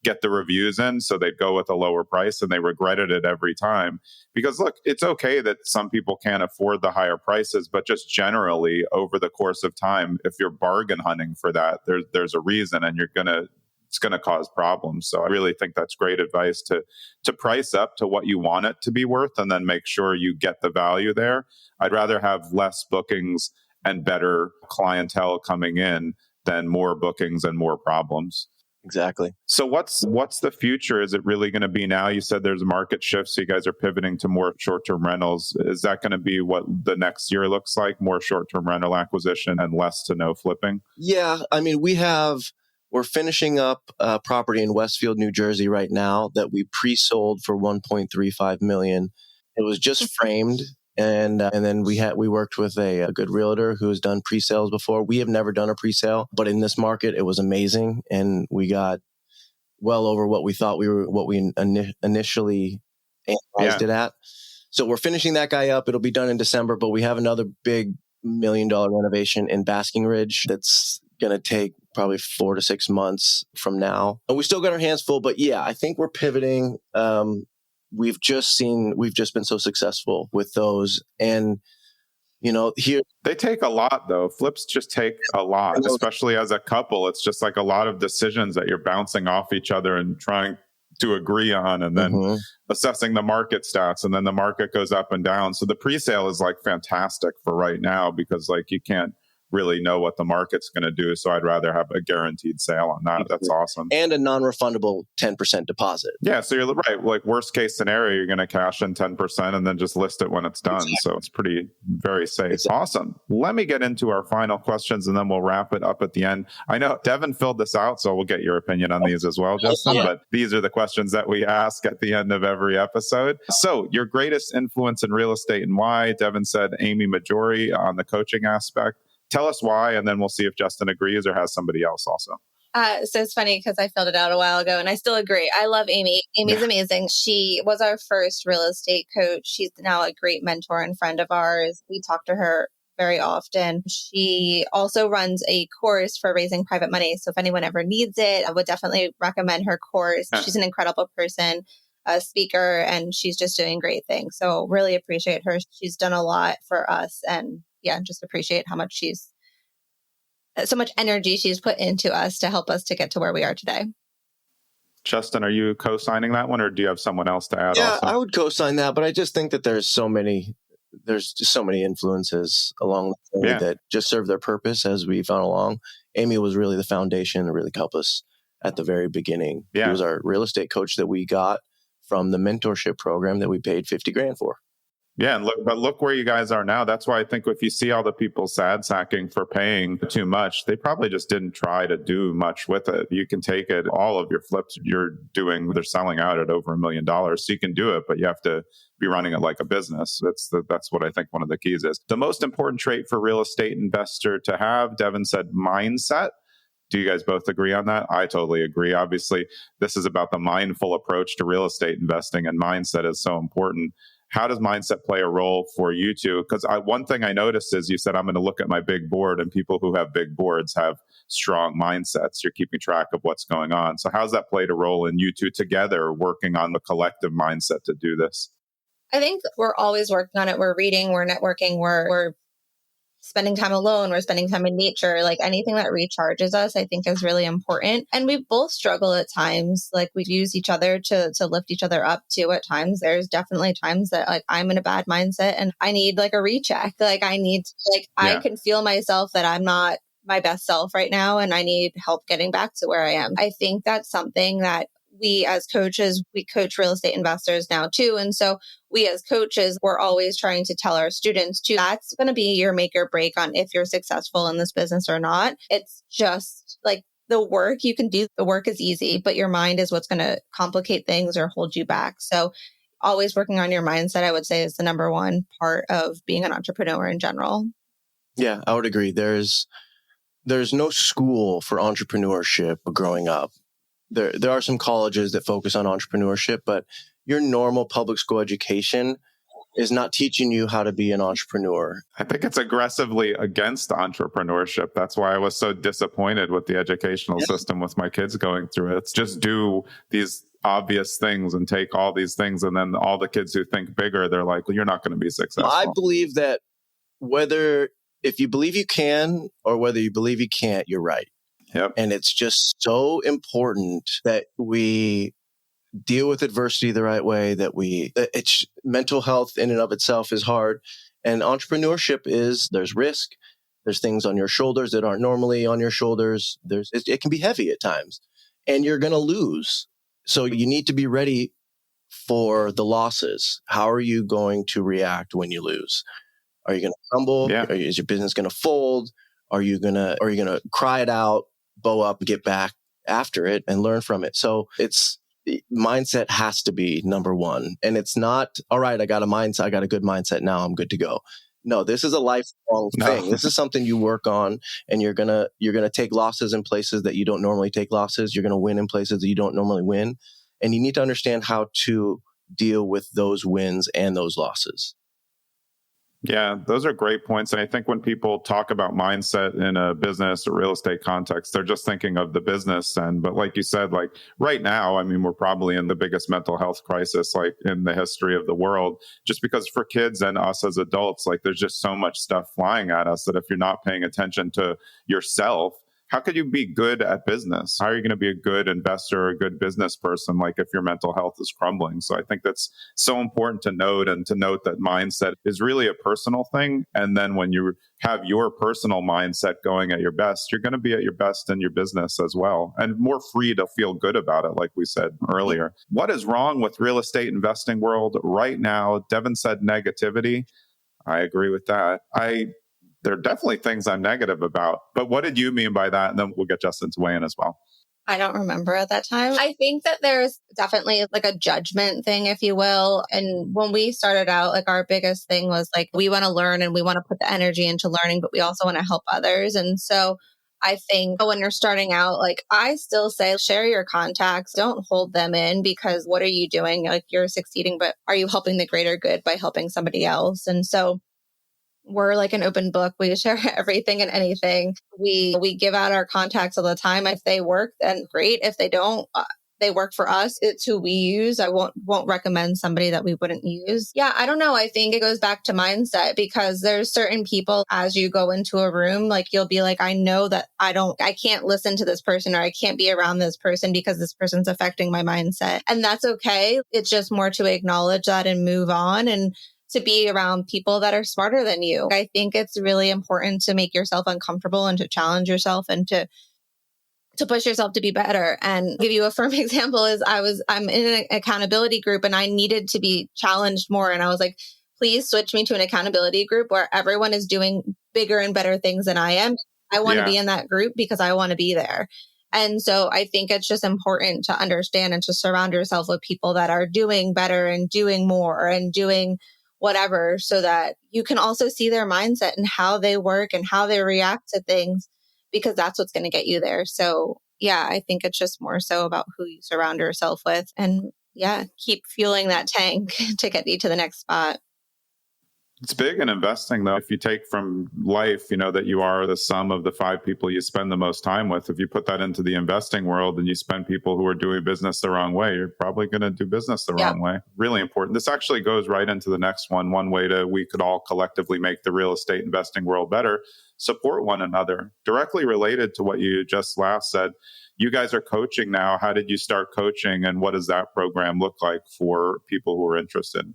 get the reviews in. So they'd go with a lower price and they regretted it every time. Because look, it's okay that some people can't afford the higher prices, but just generally over the course of time, if you're bargain hunting for that, there's a reason and it's going to cause problems. So I really think that's great advice to price up to what you want it to be worth and then make sure you get the value there. I'd rather have less bookings and better clientele coming in than more bookings and more problems. Exactly. So what's the future? Is it really going to be now? You said there's a market shift, so you guys are pivoting to more short-term rentals. Is that going to be what the next year looks like? More short-term rental acquisition and less to no flipping? Yeah. I mean, we're finishing up a property in Westfield, New Jersey right now that we pre-sold for $1.35 million. It was just framed. And then we worked with a good realtor who has done pre-sales before. We have never done a pre-sale, but in this market, it was amazing. And we got well over what we thought what we initially analyzed it at. So we're finishing that guy up. It'll be done in December, but we have another big $1 million renovation in Basking Ridge that's going to take probably 4 to 6 months from now. And we still got our hands full, but yeah, I think we're pivoting. We've just been so successful with those. And, here. They take a lot though. Flips just take a lot, especially as a couple. It's just like a lot of decisions that you're bouncing off each other and trying to agree on and then assessing the market stats. And then the market goes up and down. So the pre-sale is like fantastic for right now because like you can't really know what the market's going to do. So I'd rather have a guaranteed sale on that. That's awesome. And a non-refundable 10% deposit. Yeah. So you're right. Like worst case scenario, you're going to cash in 10% and then just list it when it's done. Exactly. So it's very safe. Exactly. Awesome. Let me get into our final questions and then we'll wrap it up at the end. I know Devin filled this out, so we'll get your opinion on these as well, Justin. Yeah. But these are the questions that we ask at the end of every episode. So your greatest influence in real estate and why? Devin said Amy Majori on the coaching aspect. Tell us why, and then we'll see if Justin agrees or has somebody else also. So it's funny because I filled it out a while ago and I still agree. I love Amy. Amy's amazing. She was our first real estate coach. She's now a great mentor and friend of ours. We talk to her very often. She also runs a course for raising private money. So if anyone ever needs it, I would definitely recommend her course. She's an incredible person, a speaker, and she's just doing great things. So really appreciate her. She's done a lot for us, and yeah, just appreciate how much so much energy she's put into us to help us to get to where we are today. Justin, are you co-signing that one, or do you have someone else to add? Yeah, also? I would co-sign that, but I just think that there's just so many influences along the way that just serve their purpose as we've gone along. Amy was really the foundation to really help us at the very beginning. He was our real estate coach that we got from the mentorship program that we paid $50,000 for. Yeah, and look where you guys are now. That's why I think if you see all the people sad sacking for paying too much, they probably just didn't try to do much with it. You can take it, all of your flips you're doing, they're selling out at over $1 million. So you can do it, but you have to be running it like a business. That's what I think one of the keys is. The most important trait for real estate investor to have, Devinne said, mindset. Do you guys both agree on that? I totally agree. Obviously, this is about the mindful approach to real estate investing, and mindset is so important. How does mindset play a role for you two? Because one thing I noticed is you said, I'm going to look at my big board, and people who have big boards have strong mindsets. You're keeping track of what's going on. So how's that played a role in you two together working on the collective mindset to do this? I think we're always working on it. We're reading, we're networking, we're spending time alone, we're spending time in nature. Like anything that recharges us, I think is really important. And we both struggle at times. Like we use each other to lift each other up too at times. There's definitely times that like I'm in a bad mindset and I need like a recheck. Like I need to, I can feel myself that I'm not my best self right now and I need help getting back to where I am. I think that's something that we as coaches, we coach real estate investors now too. And so we as coaches, we're always trying to tell our students too, that's going to be your make or break on if you're successful in this business or not. It's just like the work you can do. The work is easy, but your mind is what's going to complicate things or hold you back. So always working on your mindset, I would say, is the number one part of being an entrepreneur in general. Yeah, I would agree. There's no school for entrepreneurship growing up. There are some colleges that focus on entrepreneurship, but your normal public school education is not teaching you how to be an entrepreneur. I think it's aggressively against entrepreneurship. That's why I was so disappointed with the educational system with my kids going through it. It's just do these obvious things and take all these things. And then all the kids who think bigger, they're like, well, you're not going to be successful. I believe that if you believe you can or whether you believe you can't, you're right. Yep. And it's just so important that we deal with adversity the right way, it's mental health in and of itself is hard. And entrepreneurship there's risk. There's things on your shoulders that aren't normally on your shoulders. It can be heavy at times and you're going to lose. So you need to be ready for the losses. How are you going to react when you lose? Are you going to stumble? Yeah. Is your business going to fold? Are you going to cry it out, bow up, and get back after it and learn from it? So mindset has to be number one. And it's not, all right, I got a good mindset. Now I'm good to go. No, this is a lifelong thing. This is something you work on, and you're going to take losses in places that you don't normally take losses. You're going to win in places that you don't normally win. And you need to understand how to deal with those wins and those losses. Yeah, those are great points. And I think when people talk about mindset in a business or real estate context, they're just thinking of the business end. But like you said, like right now, I mean, we're probably in the biggest mental health crisis like in the history of the world, just because for kids and us as adults, like there's just so much stuff flying at us that if you're not paying attention to yourself, how could you be good at business? How are you going to be a good investor or a good business person, like if your mental health is crumbling? So I think that's so important to note, and to note that mindset is really a personal thing. And then when you have your personal mindset going at your best, you're going to be at your best in your business as well, and more free to feel good about it, like we said earlier. What is wrong with real estate investing world right now? Devinne said negativity. I agree with that. There are definitely things I'm negative about, but what did you mean by that? And then we'll get Justin to weigh in as well. I don't remember at that time. I think that there's definitely like a judgment thing, if you will. And when we started out, like our biggest thing was like, we want to learn and we want to put the energy into learning, but we also want to help others. And so I think when you're starting out, like I still say, share your contacts, don't hold them in, because what are you doing? Like you're succeeding, but are you helping the greater good by helping somebody else? And so we're like an open book. We share everything and anything. We give out our contacts all the time. If they work, then great. If they don't, they work for us. It's who we use. I won't recommend somebody that we wouldn't use. Yeah, I don't know. I think it goes back to mindset, because there's certain people, as you go into a room, like you'll be like, I know that I can't listen to this person, or I can't be around this person because this person's affecting my mindset. And that's okay. It's just more to acknowledge that and move on, and to be around people that are smarter than you. I think it's really important to make yourself uncomfortable and to challenge yourself and to push yourself to be better. And give you a firm example is I'm in an accountability group and I needed to be challenged more. And I was like, please switch me to an accountability group where everyone is doing bigger and better things than I am. I want to be in that group because I want to be there. And so I think it's just important to understand and to surround yourself with people that are doing better and doing more and doing whatever, so that you can also see their mindset and how they work and how they react to things, because that's what's going to get you there. So yeah, I think it's just more so about who you surround yourself with, and yeah, keep fueling that tank to get you to the next spot. It's big in investing, though. If you take from life, that you are the sum of the 5 people you spend the most time with. If you put that into the investing world and you spend people who are doing business the wrong way, you're probably going to do business the wrong way. Really important. This actually goes right into the next one. One way we could all collectively make the real estate investing world better: support one another. Directly related to what you just last said, you guys are coaching now. How did you start coaching, and what does that program look like for people who are interested?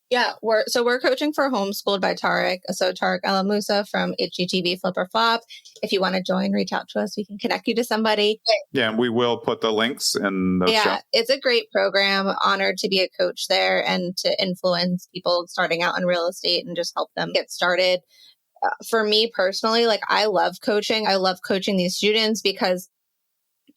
Yeah, we're coaching for Homeschooled by Tarek. So Tarek Alamusa from HGTV Flipper Flop. If you want to join, reach out to us. We can connect you to somebody. Yeah, and we will put the links in the show. It's a great program. Honored to be a coach there and to influence people starting out in real estate and just help them get started. For me personally, like I love coaching. I love coaching these students because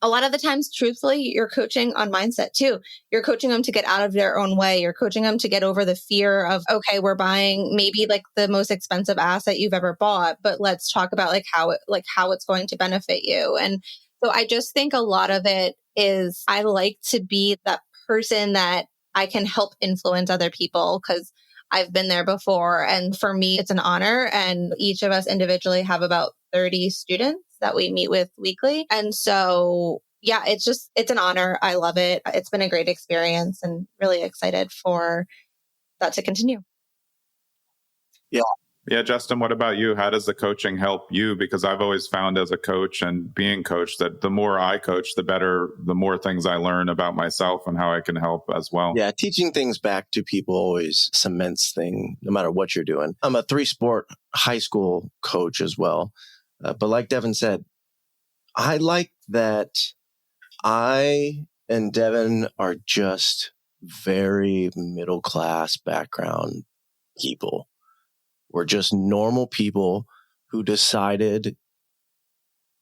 a lot of the times, truthfully, you're coaching on mindset too. You're coaching them to get out of their own way. You're coaching them to get over the fear of, okay, we're buying maybe like the most expensive asset you've ever bought, but let's talk about how it's going to benefit you. And so I just think a lot of it is I like to be that person that I can help influence other people, because I've been there before. And for me, it's an honor. And each of us individually have about 30 students that we meet with weekly. And so, yeah, it's an honor. I love it. It's been a great experience and really excited for that to continue. Yeah, Justin, what about you? How does the coaching help you? Because I've always found as a coach and being coached that the more I coach, the more things I learn about myself and how I can help as well. Yeah, teaching things back to people always cements thing, no matter what you're doing. I'm a 3-sport high school coach as well. But like Devinne said, I like that I and Devinne are just very middle-class background people. We're just normal people who decided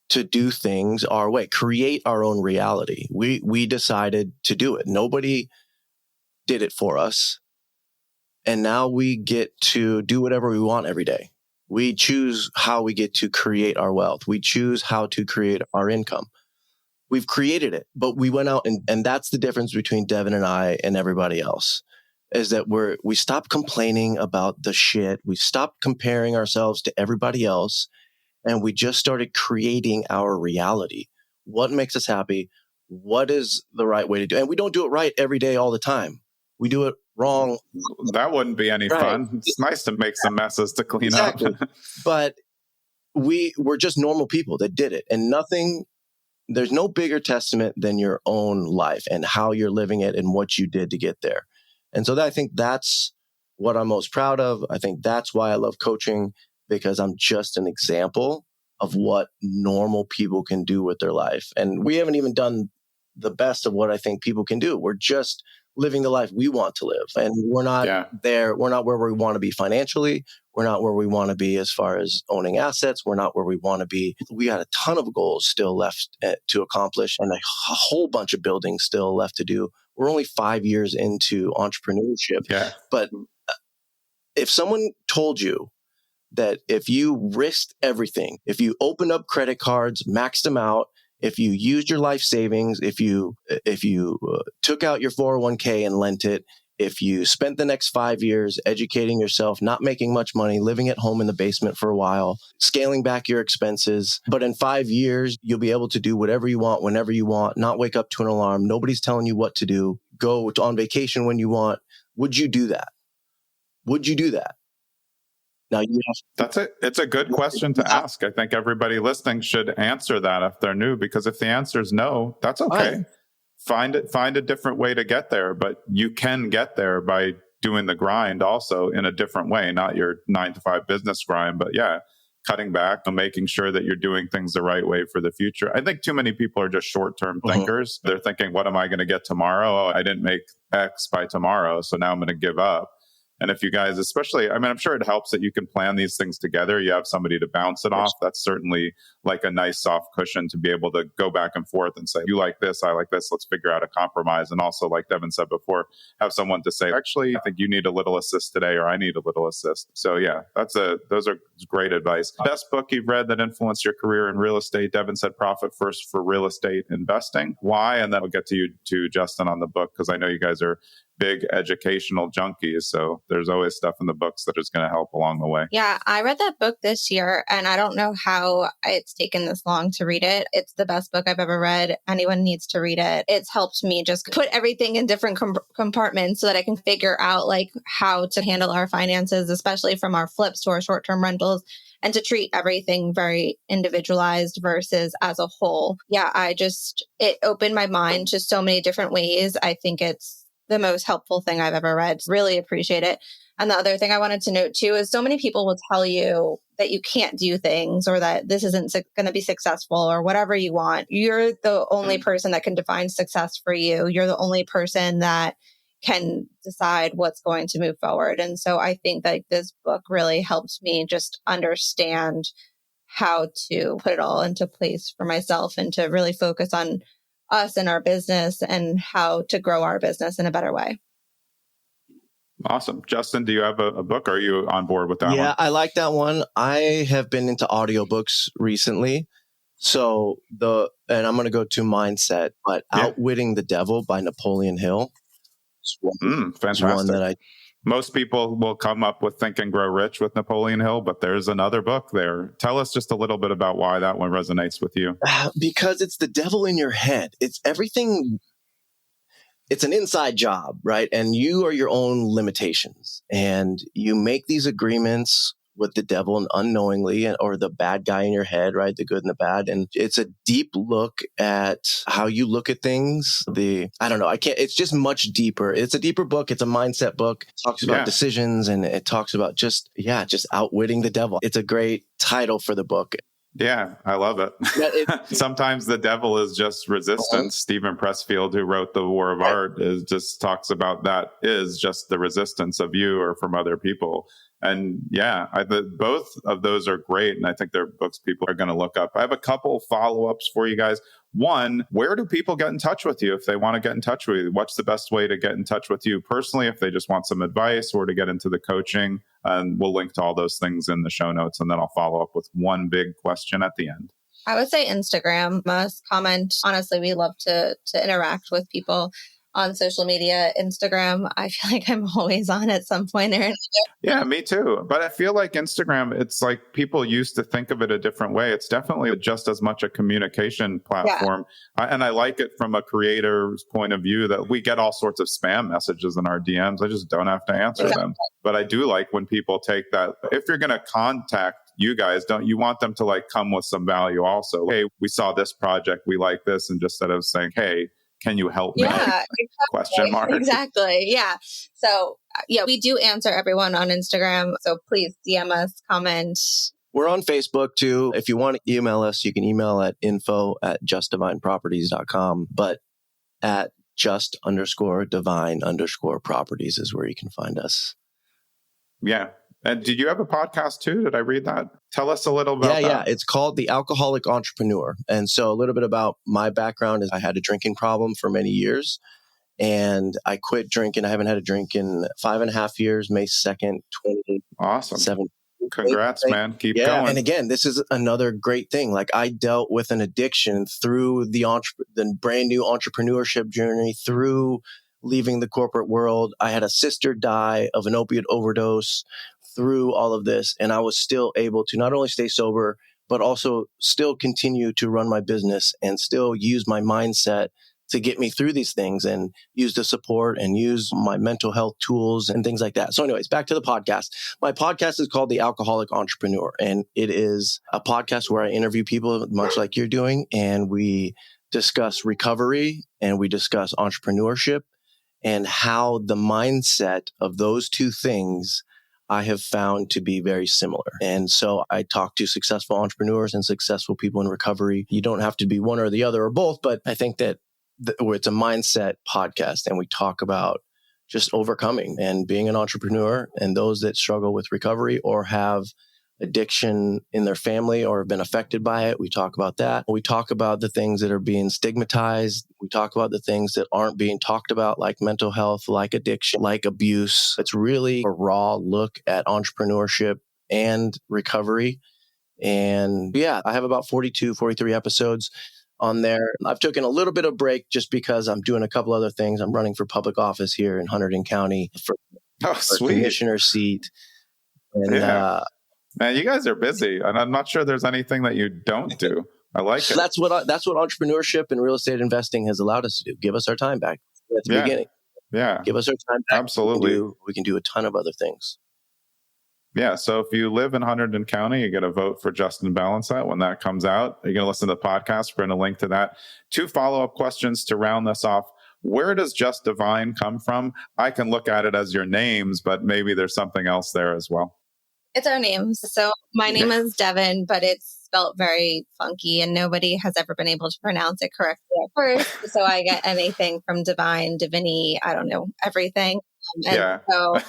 to do things our way, create our own reality. We decided to do it. Nobody did it for us. And now we get to do whatever we want every day. We choose how we get to create our wealth. We choose how to create our income. We've created it, but we went out and that's the difference between Devinne and I and everybody else, is that we stopped complaining about the shit. We stopped comparing ourselves to everybody else, and we just started creating our reality. What makes us happy? What is the right way to do it? And we don't do it right every day all the time. We do it wrong. That wouldn't be any fun. It's nice to make some messes to clean up. But we're just normal people that did it. And there's no bigger testament than your own life and how you're living it and what you did to get there. And so I think that's what I'm most proud of. I think that's why I love coaching, because I'm just an example of what normal people can do with their life. And we haven't even done the best of what I think people can do. We're just living the life we want to live. And we're not there. We're not where we want to be financially. We're not where we want to be as far as owning assets. We're not where we want to be. We got a ton of goals still left to accomplish and a whole bunch of building still left to do. We're only 5 years into entrepreneurship. Yeah. But if someone told you that if you risked everything, if you opened up credit cards, maxed them out, if you used your life savings, if you took out your 401k and lent it, if you spent the next 5 years educating yourself, not making much money, living at home in the basement for a while, scaling back your expenses, but in 5 years, you'll be able to do whatever you want, whenever you want, not wake up to an alarm. Nobody's telling you what to do. Go on vacation when you want. Would you do that? Would you do that? Now you have It's a good question to ask. I think everybody listening should answer that if they're new, because if the answer is no, that's okay. Find a different way to get there, but you can get there by doing the grind also in a different way, not your 9-to-5 business grind, but cutting back and making sure that you're doing things the right way for the future. I think too many people are just short-term thinkers. They're thinking, what am I going to get tomorrow? Oh, I didn't make X by tomorrow, so now I'm going to give up. And if you guys, especially, I'm sure it helps that you can plan these things together. You have somebody to bounce it off. That's certainly like a nice soft cushion to be able to go back and forth and say, you like this, I like this, let's figure out a compromise. And also, like Devin said before, have someone to say, actually, I think you need a little assist today, or I need a little assist. So those are great advice. Best book you've read that influenced your career in real estate? Devin said Profit First for Real Estate Investing. Why? And then we'll get to you, to Justin, on the book, because I know you guys are big educational junkies. So there's always stuff in the books that is going to help along the way. Yeah, I read that book this year, and I don't know how it's taken this long to read it. It's the best book I've ever read. Anyone needs to read it. It's helped me just put everything in different compartments so that I can figure out like how to handle our finances, especially from our flips to our short-term rentals, and to treat everything very individualized versus as a whole. Yeah, it opened my mind to so many different ways. I think it's the most helpful thing I've ever read. Really appreciate it. And the other thing I wanted to note too is so many people will tell you that you can't do things, or that this isn't going to be successful, or whatever you want. You're the only person that can define success for you. You're the only person that can decide what's going to move forward. And so I think that this book really helped me just understand how to put it all into place for myself, and to really focus on us and our business and how to grow our business in a better way. Awesome. Justin, do you have a book? Or are you on board with that one? Yeah, I like that one. I have been into audiobooks recently. So and I'm going to go to Mindset, but Outwitting the Devil by Napoleon Hill. Fantastic. One that most people will come up with Think and Grow Rich with Napoleon Hill, but there's another book there. Tell us just a little bit about why that one resonates with you. Because it's the devil in your head. It's everything. It's an inside job, right? And you are your own limitations, and you make these agreements with the devil and unknowingly, or the bad guy in your head, right? The good and the bad. And it's a deep look at how you look at things. It's just much deeper. It's a deeper book. It's a mindset book. It talks about decisions, and it talks about just outwitting the devil. It's a great title for the book. Yeah, I love it. Sometimes the devil is just resistance. Stephen Pressfield, who wrote The War of Art, just talks about that is just the resistance of you or from other people. And both of those are great. And I think they're books people are going to look up. I have a couple follow-ups for you guys. One, where do people get in touch with you if they want to get in touch with you? What's the best way to get in touch with you personally if they just want some advice or to get into the coaching? And we'll link to all those things in the show notes. And then I'll follow up with one big question at the end. I would say Instagram, must comment. Honestly, we love to interact with people on social media. Instagram, I feel like I'm always on at some point or another. Yeah, me too. But I feel like Instagram, it's like people used to think of it a different way. It's definitely just as much a communication platform. And I like it from a creator's point of view that we get all sorts of spam messages in our DMs. I just don't have to answer them. But I do like when people take that. If you're going to contact you guys, don't you want them to like come with some value also? Hey, we saw this project. We like this. And just instead of saying, hey, can you help me? Yeah, exactly. Question mark. Exactly. Yeah. So we do answer everyone on Instagram. So please DM us, comment. We're on Facebook too. If you want to email us, you can email at info@justdivineproperties.com, but at just_divine_properties is where you can find us. Yeah. And did you have a podcast too? Did I read that? Tell us a little about that. Yeah. It's called The Alcoholic Entrepreneur. And so a little bit about my background is I had a drinking problem for many years, and I quit drinking. I haven't had a drink in 5.5 years, May 2nd, 2017. Awesome. Congrats, man. Keep going. And again, this is another great thing. Like, I dealt with an addiction through the brand new entrepreneurship journey, through leaving the corporate world. I had a sister die of an opiate overdose through all of this. And I was still able to not only stay sober, but also still continue to run my business and still use my mindset to get me through these things and use the support and use my mental health tools and things like that. So anyways, back to the podcast. My podcast is called The Alcoholic Entrepreneur, and it is a podcast where I interview people much like you're doing, and we discuss recovery and we discuss entrepreneurship and how the mindset of those two things I have found to be very similar. And so I talk to successful entrepreneurs and successful people in recovery. You don't have to be one or the other or both, but I think that it's a mindset podcast, and we talk about just overcoming and being an entrepreneur, and those that struggle with recovery or have addiction in their family or have been affected by it. We talk about that. We talk about the things that are being stigmatized. We talk about the things that aren't being talked about, like mental health, like addiction, like abuse. It's really a raw look at entrepreneurship and recovery. And yeah, I have about 43 episodes on there. I've taken a little bit of break just because I'm doing a couple other things. I'm running for public office here in Hunterdon County for commissioner seat. And man, you guys are busy, and I'm not sure there's anything that you don't do. I like it. That's what entrepreneurship and real estate investing has allowed us to do. Give us our time back at the beginning. Yeah, give us our time back. Absolutely, we can do a ton of other things. Yeah, so if you live in Hunterdon County, you get a vote for Justin Balunsat when that comes out. You're going to listen to the podcast. We're going to link to that. 2 follow-up questions to round this off. Where does Just Divine come from? I can look at it as your names, but maybe there's something else there as well. It's our names. So my name is Devinne, but it's spelled very funky, and nobody has ever been able to pronounce it correctly at first. So I get anything from Divine, Devinne, I don't know, everything. So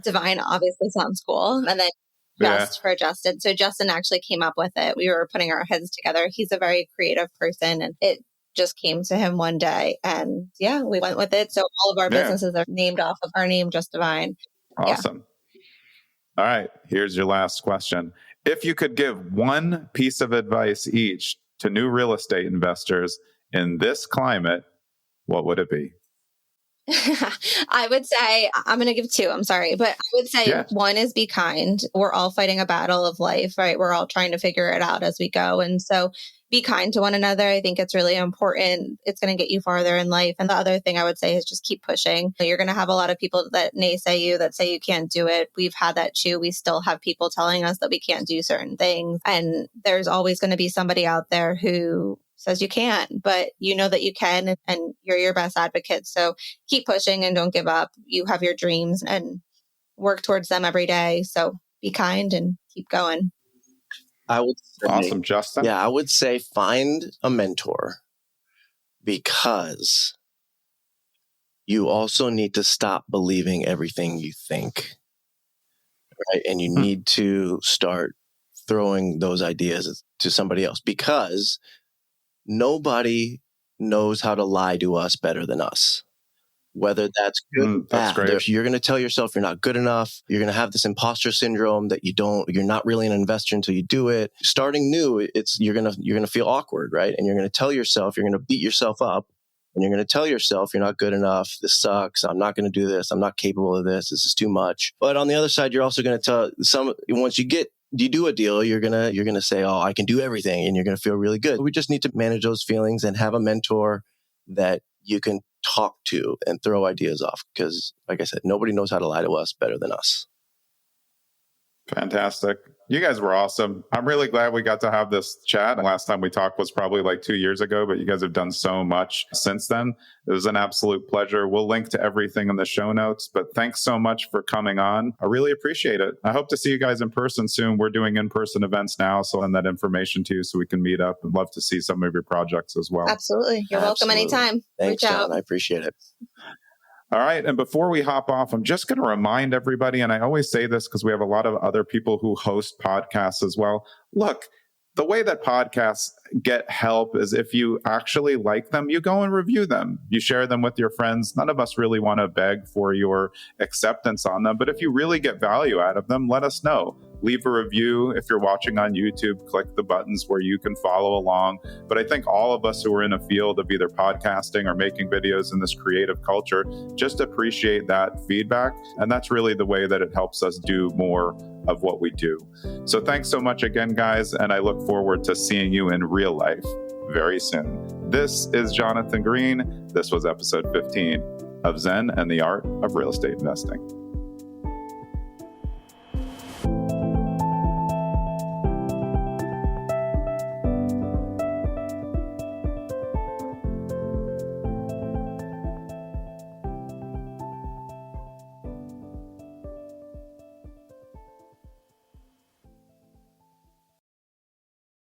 Divine obviously sounds cool. And then Just for Justin. So Justin actually came up with it. We were putting our heads together. He's a very creative person, and it just came to him one day. And we went with it. So all of our businesses are named off of our name, Just Divine. Awesome. All right. Here's your last question. If you could give one piece of advice each to new real estate investors in this climate, what would it be? I would say, I'm going to give 2, I'm sorry, but I would say one is be kind. We're all fighting a battle of life, right? We're all trying to figure it out as we go. And so be kind to one another. I think it's really important. It's going to get you farther in life. And the other thing I would say is just keep pushing. You're going to have a lot of people that naysay you, that say you can't do it. We've had that too. We still have people telling us that we can't do certain things. And there's always going to be somebody out there who says you can't, but you know that you can, and you're your best advocate. So keep pushing and don't give up. You have your dreams and work towards them every day. So be kind and keep going. I would say, awesome, Justin. Yeah, I would say find a mentor, because you also need to stop believing everything you think, right? And you need to start throwing those ideas to somebody else, because nobody knows how to lie to us better than us. Whether that's good or bad. Great. You're going to tell yourself you're not good enough. You're going to have this imposter syndrome that you're not really an investor until you do it. Starting new, you're going to feel awkward, right? And you're going to tell yourself, you're going to beat yourself up, and you're going to tell yourself you're not good enough. This sucks. I'm not going to do this. I'm not capable of this. This is too much. But on the other side, you're also going to tell once you do a deal, you're going to say, oh, I can do everything, and you're going to feel really good. We just need to manage those feelings and have a mentor that you can talk to and throw ideas off, because like I said, nobody knows how to lie to us better than us. Fantastic. You guys were awesome. I'm really glad we got to have this chat. Last time we talked was probably like 2 years ago, but you guys have done so much since then. It was an absolute pleasure. We'll link to everything in the show notes, but thanks so much for coming on. I really appreciate it. I hope to see you guys in person soon. We're doing in-person events now, so I'll send that information to you so we can meet up. I'd love to see some of your projects as well. Absolutely. You're welcome anytime. Thanks, John. I appreciate it. All right. And before we hop off, I'm just going to remind everybody, and I always say this because we have a lot of other people who host podcasts as well. Look, the way that podcasts get help is if you actually like them, you go and review them. You share them with your friends. None of us really want to beg for your acceptance on them. But if you really get value out of them, let us know. leave a review. If you're watching on YouTube, click the buttons where you can follow along. But I think all of us who are in a field of either podcasting or making videos in this creative culture just appreciate that feedback. And that's really the way that it helps us do more of what we do. So thanks so much again, guys. And I look forward to seeing you in real life very soon. This is Jonathan Green. This was episode 15 of Zen and the Art of Real Estate Investing.